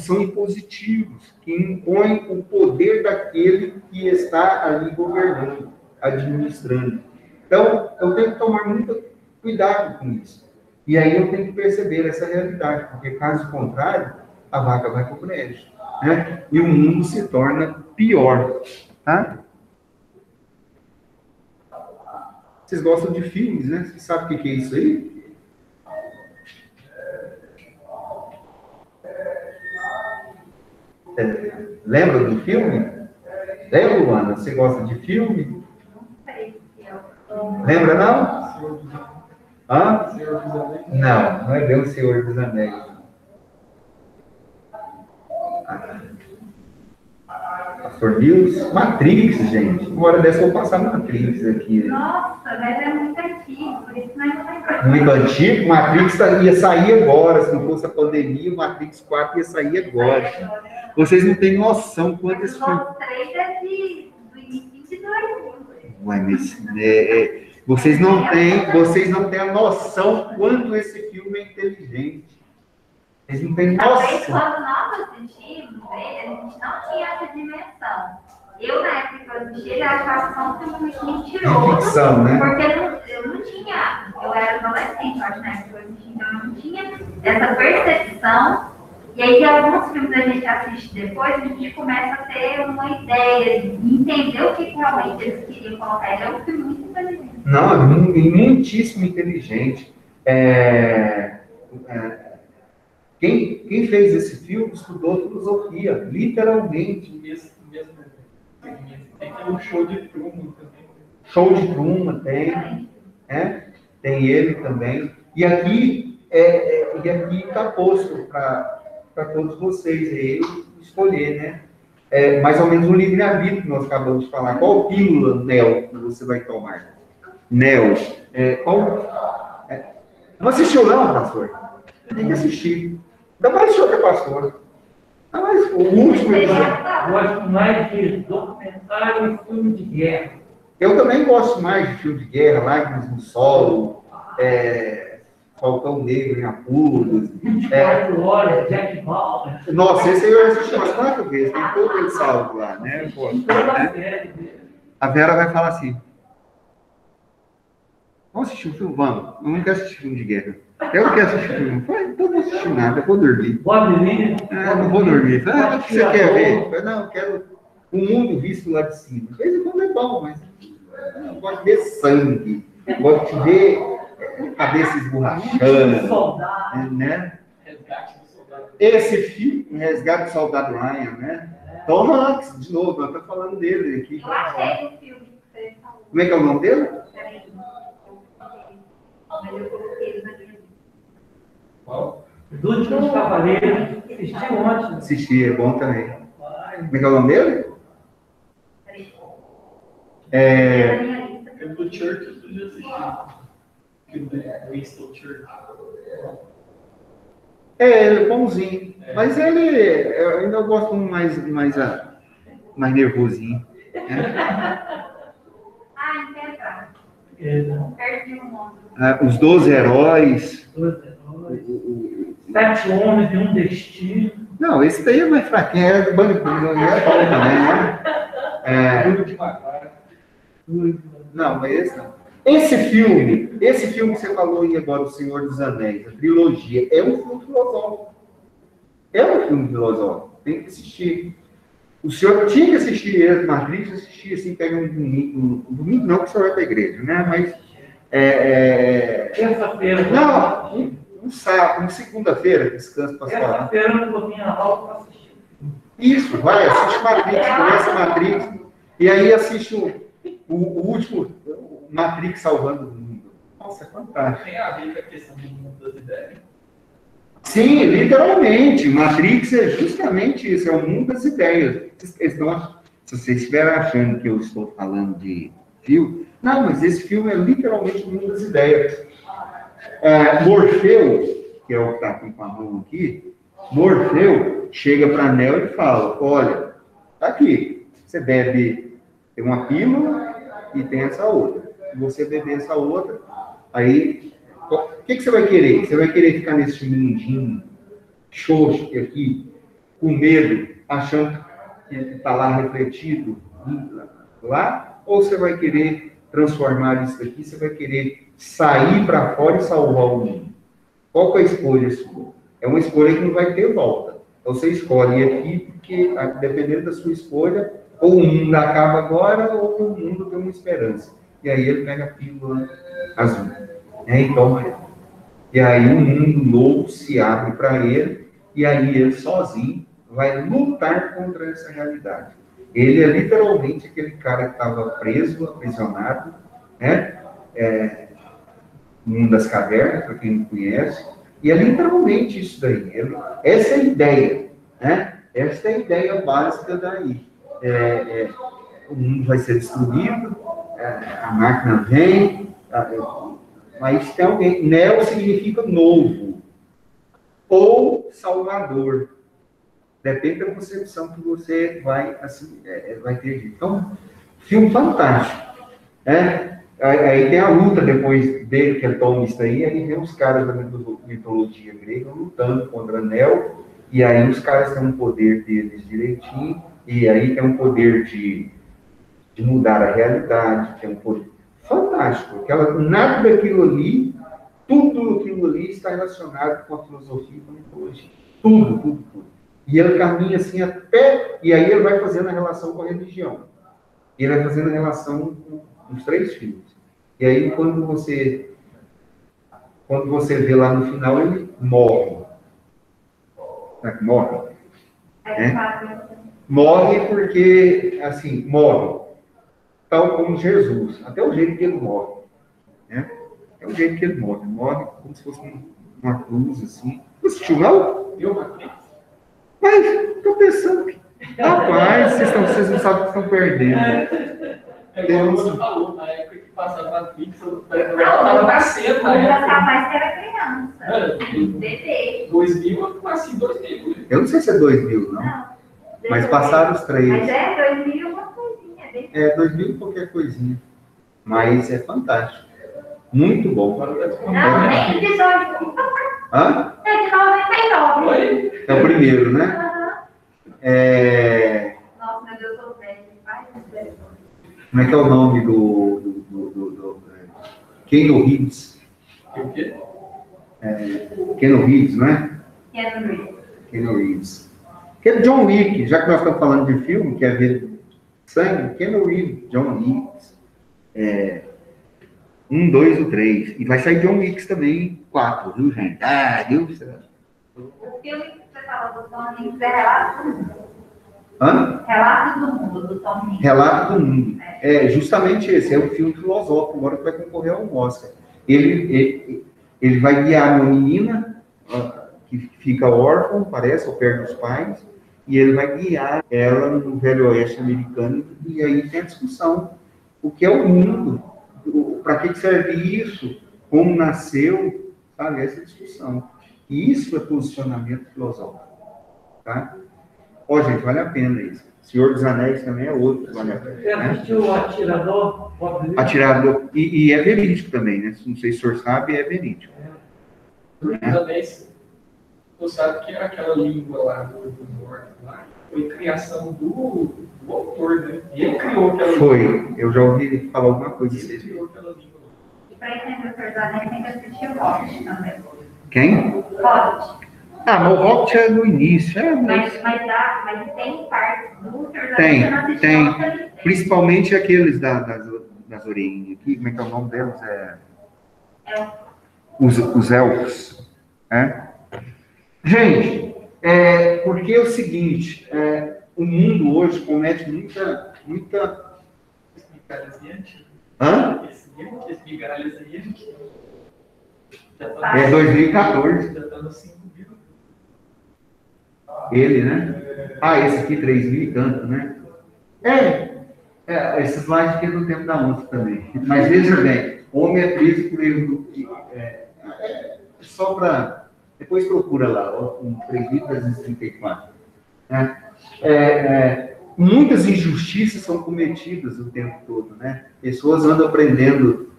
S1: são impositivos, que impõem o poder daquele que está ali governando, administrando. Então, eu tenho que tomar muito cuidado com isso. E aí eu tenho que perceber essa realidade, porque caso contrário, a vaca vai para o brejo, né? E o mundo se torna pior, tá? Vocês gostam de filmes, né? Vocês sabem o que é isso aí? Lembra do filme? Lembra, Luana? Você gosta de filme? Lembra, não? Hã? Não é bem o Senhor dos Anéis. Pastor Deus, Matrix, gente. Uma hora dessa eu vou passar Matrix aqui.
S4: Nossa, mas é muito antigo, por isso não é
S1: muito antigo. Matrix ia sair agora, se não fosse a pandemia, o Matrix 4 ia sair agora. Vocês não têm noção quanto esse filme...
S4: O 3 é do início de 2000.
S1: Ué, mas vocês não têm a noção quanto esse filme é inteligente. Vocês não têm noção.
S4: Quando nós assistimos, a gente não tinha essa dimensão. Eu, na época que eu assisti, eu achava que um filme mentiroso.
S1: Ficção, né?
S4: Porque eu não tinha, eu era adolescente, eu acho, na época que eu assisti, então eu não tinha essa percepção. E aí, alguns filmes a gente assiste depois, a gente começa a ter uma ideia, de entender o que realmente eles queriam colocar. Ele é um filme muito inteligente.
S1: Não, é muitíssimo inteligente. Quem fez esse filme estudou filosofia, literalmente.
S2: Mesmo tem que ir um show de Truman também.
S1: Show de Truman tem, né? Tem ele também. E aqui está posto para todos vocês aí escolher, né? Mais ou menos um livre-arbítrio que nós acabamos de falar. Qual pílula, Nel, que você vai tomar? Nel. Não assistiu não, pastor? Tem que assistir. Ainda mais show que é pastor. Mas o último...
S3: Gosto mais de documentário e filme de guerra.
S1: Eu também gosto mais de filme de guerra, Lágrimas no Solo, Falcão Negro em Apuros.
S3: 24 horas, Jack Bauer.
S1: Nossa, esse aí eu assisti umas 4 vezes, tem todo ele salvo lá, né? Pô, né? A Vera vai falar assim: vamos assistir um filme? Vamos. Eu não quero assistir filme de guerra. Eu não quero assistir filme. Eu falei, então não vou assistir nada, eu vou dormir. Não vou dormir. O que você quer ver? Eu falei, não, eu quero o mundo visto lá de cima. De vez em quando é bom, mas eu não gosto de ver sangue. Eu gosto de ver cabeça esborrachando, né? Esse filme, Resgate do Soldado Ryan, né? Tom Hanks, de novo, eu estou falando dele aqui.
S4: Eu achei o filme que você falou.
S1: Como é que é o nome dele?
S4: Peraí. Mas eu coloquei ele na minha.
S3: Qual? Os Últimos Cavaleiros. Assisti ontem.
S1: Assisti, é bom também. Como é que é o nome dele?
S2: Eu do Church, eu já assisti. Filme do Winston Church.
S1: Ele é bonzinho. Mas ele, eu ainda gosto mais nervosinho.
S4: Perdi o nome.
S1: Os 12 Heróis.
S3: 7 Homens e um Destino.
S1: Não, esse daí é mais fraquinho, é do Bang Bang, não é bom também, né? Não, mas esse não. Esse filme que você falou aí agora, O Senhor dos Anéis, a trilogia, é um filme filosófico. É um filme filosófico, tem que assistir. O senhor tinha que assistir ele, Matrix, assistir assim, pega um domingo não, que o senhor vai para a igreja, né? Mas
S3: Terça-feira.
S1: Não, um sábado, uma segunda-feira, descanso pastoral.
S3: Terça-feira eu vou vir a aula para assistir.
S1: Isso, vai, assiste Matrix, começa Matrix, e aí assiste o último, Matrix Salvando o Mundo. Nossa, é fantástico.
S2: Tem a ver com a questão do mundo das ideias?
S1: Sim, literalmente. Matrix é justamente isso, é o mundo das ideias. Se vocês estiverem achando que eu estou falando de filme, não, mas esse filme é literalmente o mundo das ideias. Morfeu, que é o que está aqui com a mão aqui, Morfeu chega para Neo e fala, olha, tá aqui, você deve ter uma pílula e tem essa outra. Se você beber essa outra, aí, o que você vai querer? Você vai querer ficar nesse mundinho xoxo aqui, com medo, achando que está lá refletido lá? Ou você vai querer transformar isso aqui, você vai querer sair para fora e salvar o mundo? Qual que é a escolha sua? É uma escolha que não vai ter volta. Então você escolhe aqui, porque dependendo da sua escolha, ou o mundo acaba agora, ou o mundo tem uma esperança. E aí ele pega a pílula azul. E aí um mundo novo se abre para ele, e aí ele sozinho vai lutar contra essa realidade. Ele é literalmente aquele cara que estava preso, aprisionado, né? No mundo das cavernas, para quem não conhece, e é literalmente isso daí. Essa é a ideia, né? Essa é a ideia básica daí. O mundo vai ser destruído, a máquina vem, mas tem alguém. Neo significa novo, ou salvador. Depende da concepção que você vai ter. Então, filme fantástico. Aí tem a luta depois dele, que é Thomista aí vem os caras da mitologia grega lutando contra Neo, e aí os caras têm um poder deles direitinho, e aí tem um poder de mudar a realidade, que é um poder fantástico. Nada daquilo ali, tudo aquilo ali está relacionado com a filosofia e com a mitologia. Tudo. E ele caminha assim e aí ele vai fazendo a relação com a religião. E ele vai fazendo a relação com os 3 filmes. E aí, quando você quando você vê lá no final, ele morre. Será que morre? Morre porque, assim, morre. Tal como Jesus. Até o jeito que ele morre. Né? É o jeito que ele morre. Morre como se fosse uma cruz, assim. Não assistiu, não?
S2: Eu, Matheus?
S1: Mas, estou pensando que... Rapaz, vocês não sabem o que estão perdendo.
S2: É igual o Bruno falou, na época que passava a Matrix, eu estava nascendo na época.
S4: Capaz que era criança. Bebê.
S2: 2000, eu nasci em 2000.
S1: Eu não sei se é 2000, não.
S4: Não.
S1: Mas passaram os 3.
S4: Mas é 2000 uma coisinha.
S1: É, 2000 qualquer coisinha. Mas é fantástico. Muito bom.
S4: Não, nem episódio.
S1: Hã?
S4: É de 99.
S2: Oi?
S1: É o primeiro, né?
S4: Nossa, meu Deus, eu tô velho.
S1: Como é que é o nome do Keanu Reeves?
S2: O quê?
S1: Keanu Reeves, não é?
S4: Keanu
S1: Reeves. Que é John Wick, já que nós estamos falando de filme, quer ver sangue, Keanu Reeves, John Wick. 1, 2 ou 3. E vai sair John Wick também, 4, viu, gente? Viu?
S4: O filme que você falou do Tom Hanks é Relato do Mundo.
S1: Hã?
S4: Relato do Mundo, do Tom Hanks.
S1: Relato do Mundo. É justamente esse, é um filme filosófico, agora que vai concorrer ao Oscar. Ele vai guiar uma menina que fica órfã, parece, ou perde os pais, e ele vai guiar ela no Velho Oeste americano, e aí tem a discussão. O que é o mundo? Para que serve isso? Como nasceu? Sabe? Essa discussão. E isso é posicionamento filosófico. Tá? Ó, gente, vale a pena isso. Senhor dos Anéis também é outro que vale a pena.
S3: Você assistiu o Atirador?
S1: Atirador. E é verídico também, né? Não sei se o senhor sabe, é verídico.
S2: Também, você sabe que aquela língua lá do norte lá foi criação do autor, né? E ele criou aquela língua.
S1: Foi. Eu já ouvi falar alguma coisa
S2: Ele
S1: assim.
S2: criou aquela língua.
S4: E para entender o Senhor dos Anéis, tem que assistir o Hobbit também.
S1: Quem?
S4: Hobbit.
S1: Mas o Hobbit é no início.
S4: Mas tem partes do Senhor dos Anéis que eu não assisti
S1: Tem.
S4: ontem.
S1: Principalmente aqueles das orelhinhas aqui. Como é que é o nome deles? Os elfos. Gente, porque é o seguinte, o mundo hoje comete muita...
S2: Esse migalhas aí,
S1: Hã?
S2: esse migalhas aí,
S1: É 2014.
S2: já tá no 5 mil.
S1: Ele, né? Esse aqui, 3.000 e tanto, né? Esses slides aqui é do tempo da onça também. Mas veja bem, homem é preso por erro do... só para... Depois procura lá, com 3.334. Né? Muitas injustiças são cometidas o tempo todo, né? Pessoas andam aprendendo...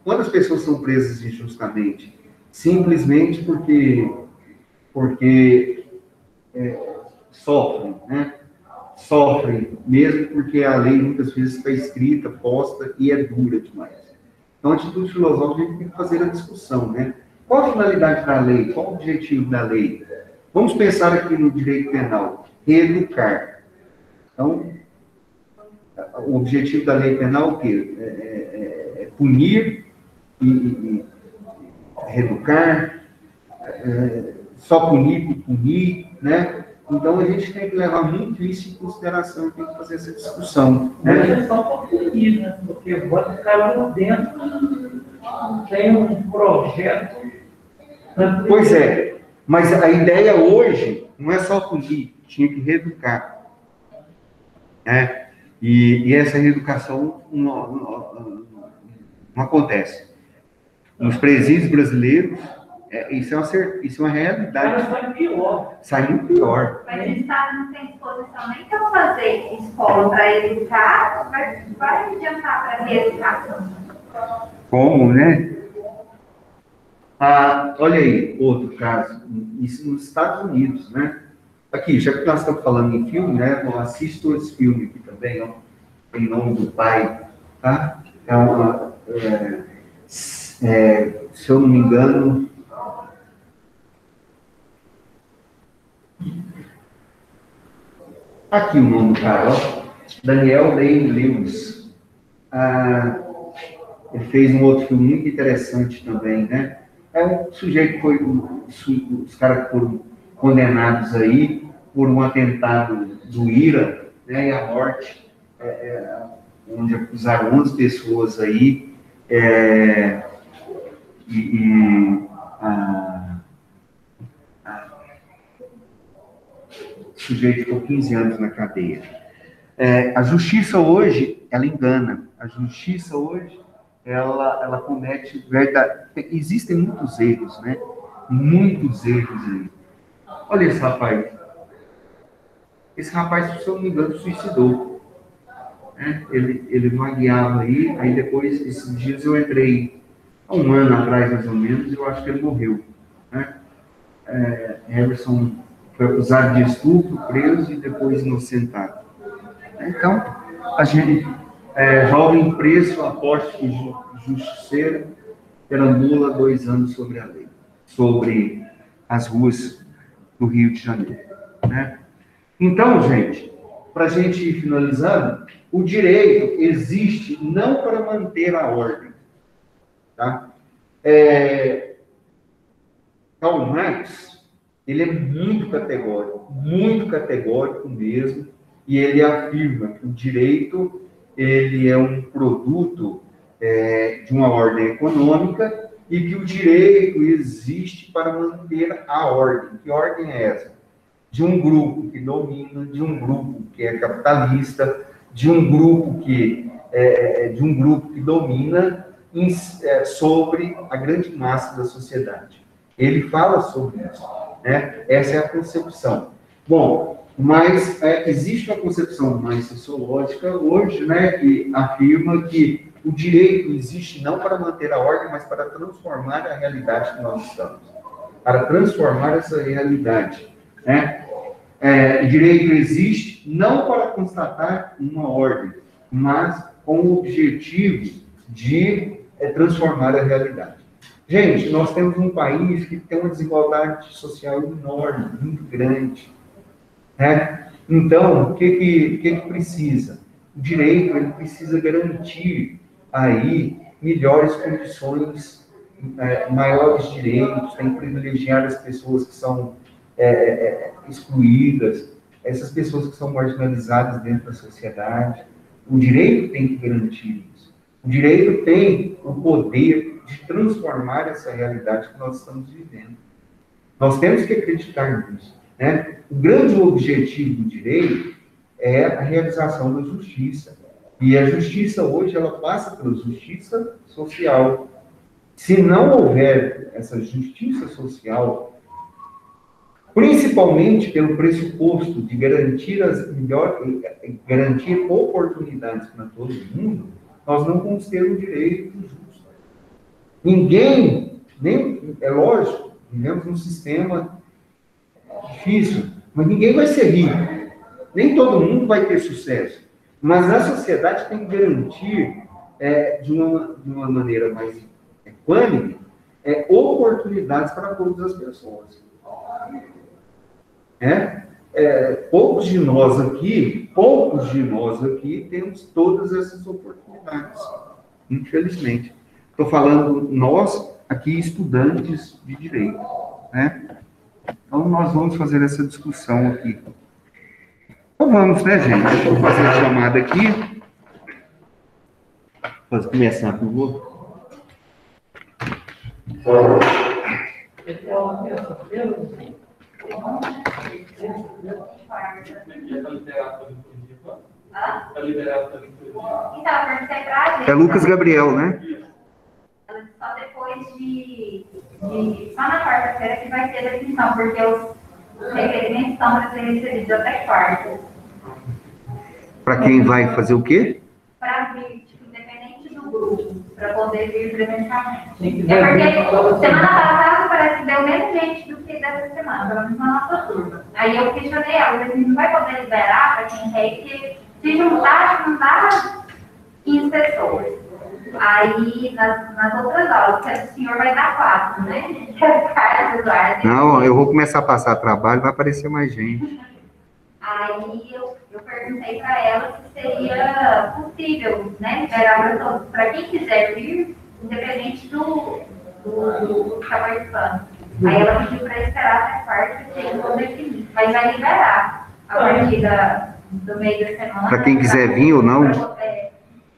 S1: quantas pessoas são presas injustamente? Simplesmente porque sofrem, né? Sofrem, mesmo porque a lei muitas vezes está escrita, posta e é dura demais. Então, a atitude filosófica, a gente tem que fazer a discussão, né? Qual a finalidade da lei? Qual o objetivo da lei? Vamos pensar aqui no direito penal. Reeducar. Então, o objetivo da lei penal é o quê? É punir e reeducar, só punir por punir, né? Então, a gente tem que levar muito isso em consideração e tem que fazer essa discussão.
S3: Mas
S1: Né?
S3: é só por punir, né? Porque bota o cara lá dentro, tem um projeto.
S1: Pois é, mas a ideia hoje não é só punir, tinha que reeducar. Né? E essa reeducação não acontece. Nos presídios brasileiros, isso é uma realidade.
S3: Sai pior.
S1: Sai muito pior.
S4: Mas o Estado não tem disposição nem para fazer escola para educar, mas vai adiantar para reeducação.
S1: Como, né? Olha aí, outro caso. Isso nos Estados Unidos, né? Aqui, já que nós estamos falando em filme, né? Eu assisto esse filme aqui também, ó, Em Nome do Pai, tá? Se eu não me engano, aqui o nome do cara, ó, Daniel Day-Lewis. Ele fez um outro filme muito interessante também, né? É um sujeito que foi, os caras foram condenados aí por um atentado do IRA, né? E a morte, onde acusaram 11 pessoas aí, o sujeito ficou 15 anos na cadeia. A justiça hoje, ela engana. A justiça hoje, ela comete verdade. Existem muitos erros, né? Muitos erros aí. Olha esse rapaz. Esse rapaz, se eu não me engano, suicidou. Né? Ele vagueava aí depois, esses dias eu entrei, há um ano atrás mais ou menos, eu acho que ele morreu. Né? Emerson foi acusado de estupro, preso e depois inocentado. Então, a gente, jovem preso, apóstolo justiceiro, perambula 2 anos sobre a lei, sobre as ruas do Rio de Janeiro. Né? Então, gente, para a gente ir finalizando, o direito existe não para manter a ordem. Tá? Karl Marx, ele é muito categórico mesmo, e ele afirma que o direito ele é um produto de uma ordem econômica e que o direito existe para manter a ordem. Que ordem é essa? De um grupo que domina, de um grupo que é capitalista, de um grupo que domina sobre a grande massa da sociedade. Ele fala sobre isso. Né? Essa é a concepção. Bom, mas existe uma concepção mais sociológica hoje, né, que afirma que o direito existe não para manter a ordem, mas para transformar a realidade que nós estamos. Para transformar essa realidade. Né? O direito existe não para constatar uma ordem, mas com o objetivo de transformar a realidade. Gente, nós temos um país que tem uma desigualdade social enorme, muito grande. Né? Então, o que precisa? O direito ele precisa garantir aí melhores condições, maiores direitos, tem que privilegiar as pessoas que são excluídas, essas pessoas que são marginalizadas dentro da sociedade. O direito tem que garantir isso. O direito tem o poder de transformar essa realidade que nós estamos vivendo. Nós temos que acreditar nisso. Né? O grande objetivo do direito é a realização da justiça. E a justiça hoje, ela passa pela justiça social. Se não houver essa justiça social, principalmente pelo pressuposto de garantir oportunidades para todo mundo, nós não vamos ter um direito justo. É lógico, vivemos num sistema difícil, mas ninguém vai ser rico. Nem todo mundo vai ter sucesso. Mas a sociedade tem que garantir, de uma maneira mais equânime, oportunidades para todas as pessoas. Poucos de nós aqui temos todas essas oportunidades, infelizmente. Estou falando nós aqui, estudantes de direito, né? Então, nós vamos fazer essa discussão aqui. Então, vamos, né, gente? Deixa eu fazer a chamada aqui. Vamos começar, por favor. É Lucas Gabriel, né?
S4: Só depois só na quarta-feira que vai ter definição, porque os requerimentos estão para ser recebidos até quarta.
S1: Para quem vai fazer o quê?
S4: Para vir, independente do grupo, para poder vir presencialmente. Porque semana passada parece que deu menos gente do que dessa semana, pelo menos na nossa turma. Aí eu questionei ela, a gente não vai poder liberar para quem quer, que se juntar, não dá 15 pessoas. Aí, nas outras aulas, que o senhor vai dar 4, né?
S1: Não, eu vou começar a passar trabalho, vai aparecer mais gente.
S4: Aí, eu perguntei para ela se seria possível, né, liberar para quem quiser vir, independente do que está participando. Aí ela pediu para esperar até quarta, que eu vou definir. Mas vai liberar a partir do meio da semana.
S1: Para quem quiser vir ou não?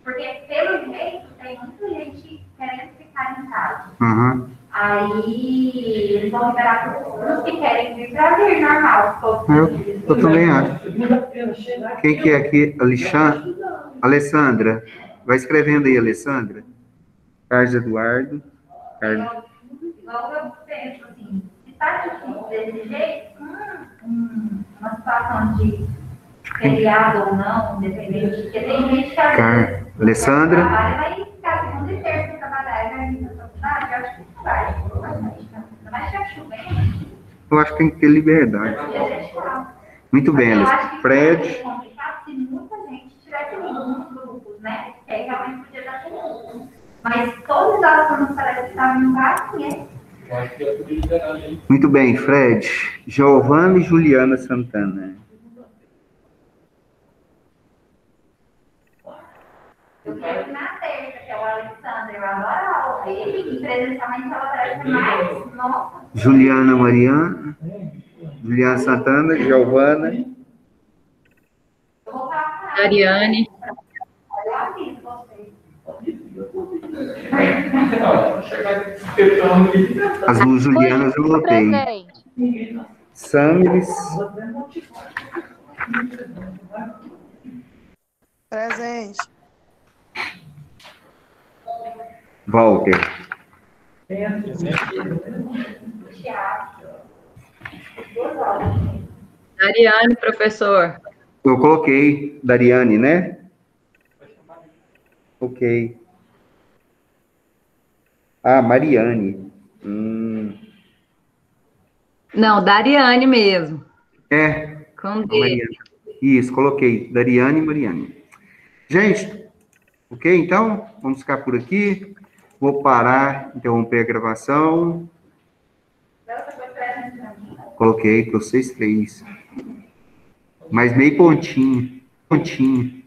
S4: Porque, pelo jeito, tem muita gente querendo ficar em casa.
S1: Uhum.
S4: Aí eles vão liberar para os que querem vir para vir, normal.
S1: Eu também acho. Quem que é aqui? Alessandra. Vai escrevendo aí, Alessandra. Carlos Eduardo.
S4: Igual eu penso assim, se está difícil desse jeito, uma situação de feriado ou não, independente, porque tem gente que às vezes
S1: Alessandra.
S4: trabalha, vai ficar segunda e terça trabalhar, vai vir para a faculdade, eu acho que não vai. Não vai ficar chovendo.
S1: Eu acho que tem que ter liberdade. Muito bem,
S4: Eu
S1: Alessandra.
S4: acho que
S1: Fred.
S4: seria complicado se muita gente tivesse alguns grupos, né? Que aí realmente podia dar tudo. Mas todos os alunos parece que estavam no lugar, né?
S2: Eu acho que é tudo liberado aí.
S1: Muito bem, Fred. Giovana e Juliana Santana.
S4: Eu quero que na terça, que é o Alexandre, eu adoro ele, e presencialmente ela parece mais, nossa.
S1: Juliana Mariana. Juliana Santana, Giovana.
S4: Eu vou falar.
S7: Ariane.
S4: Eu aviso vocês.
S1: As duas Julianas eu notei.
S6: Presente.
S1: Samiris.
S5: Presente.
S1: Walter.
S7: Ariane, professor.
S1: Eu coloquei Dariane, né? Ok. Ah, Mariane.
S7: Não, Dariane mesmo.
S1: É,
S7: Com D.
S1: Mariane. Isso, coloquei. Dariane e Mariane. Gente, ok? Então, vamos ficar por aqui. Vou parar, interromper a gravação. Coloquei para vocês três. Mas meio pontinho. Pontinho.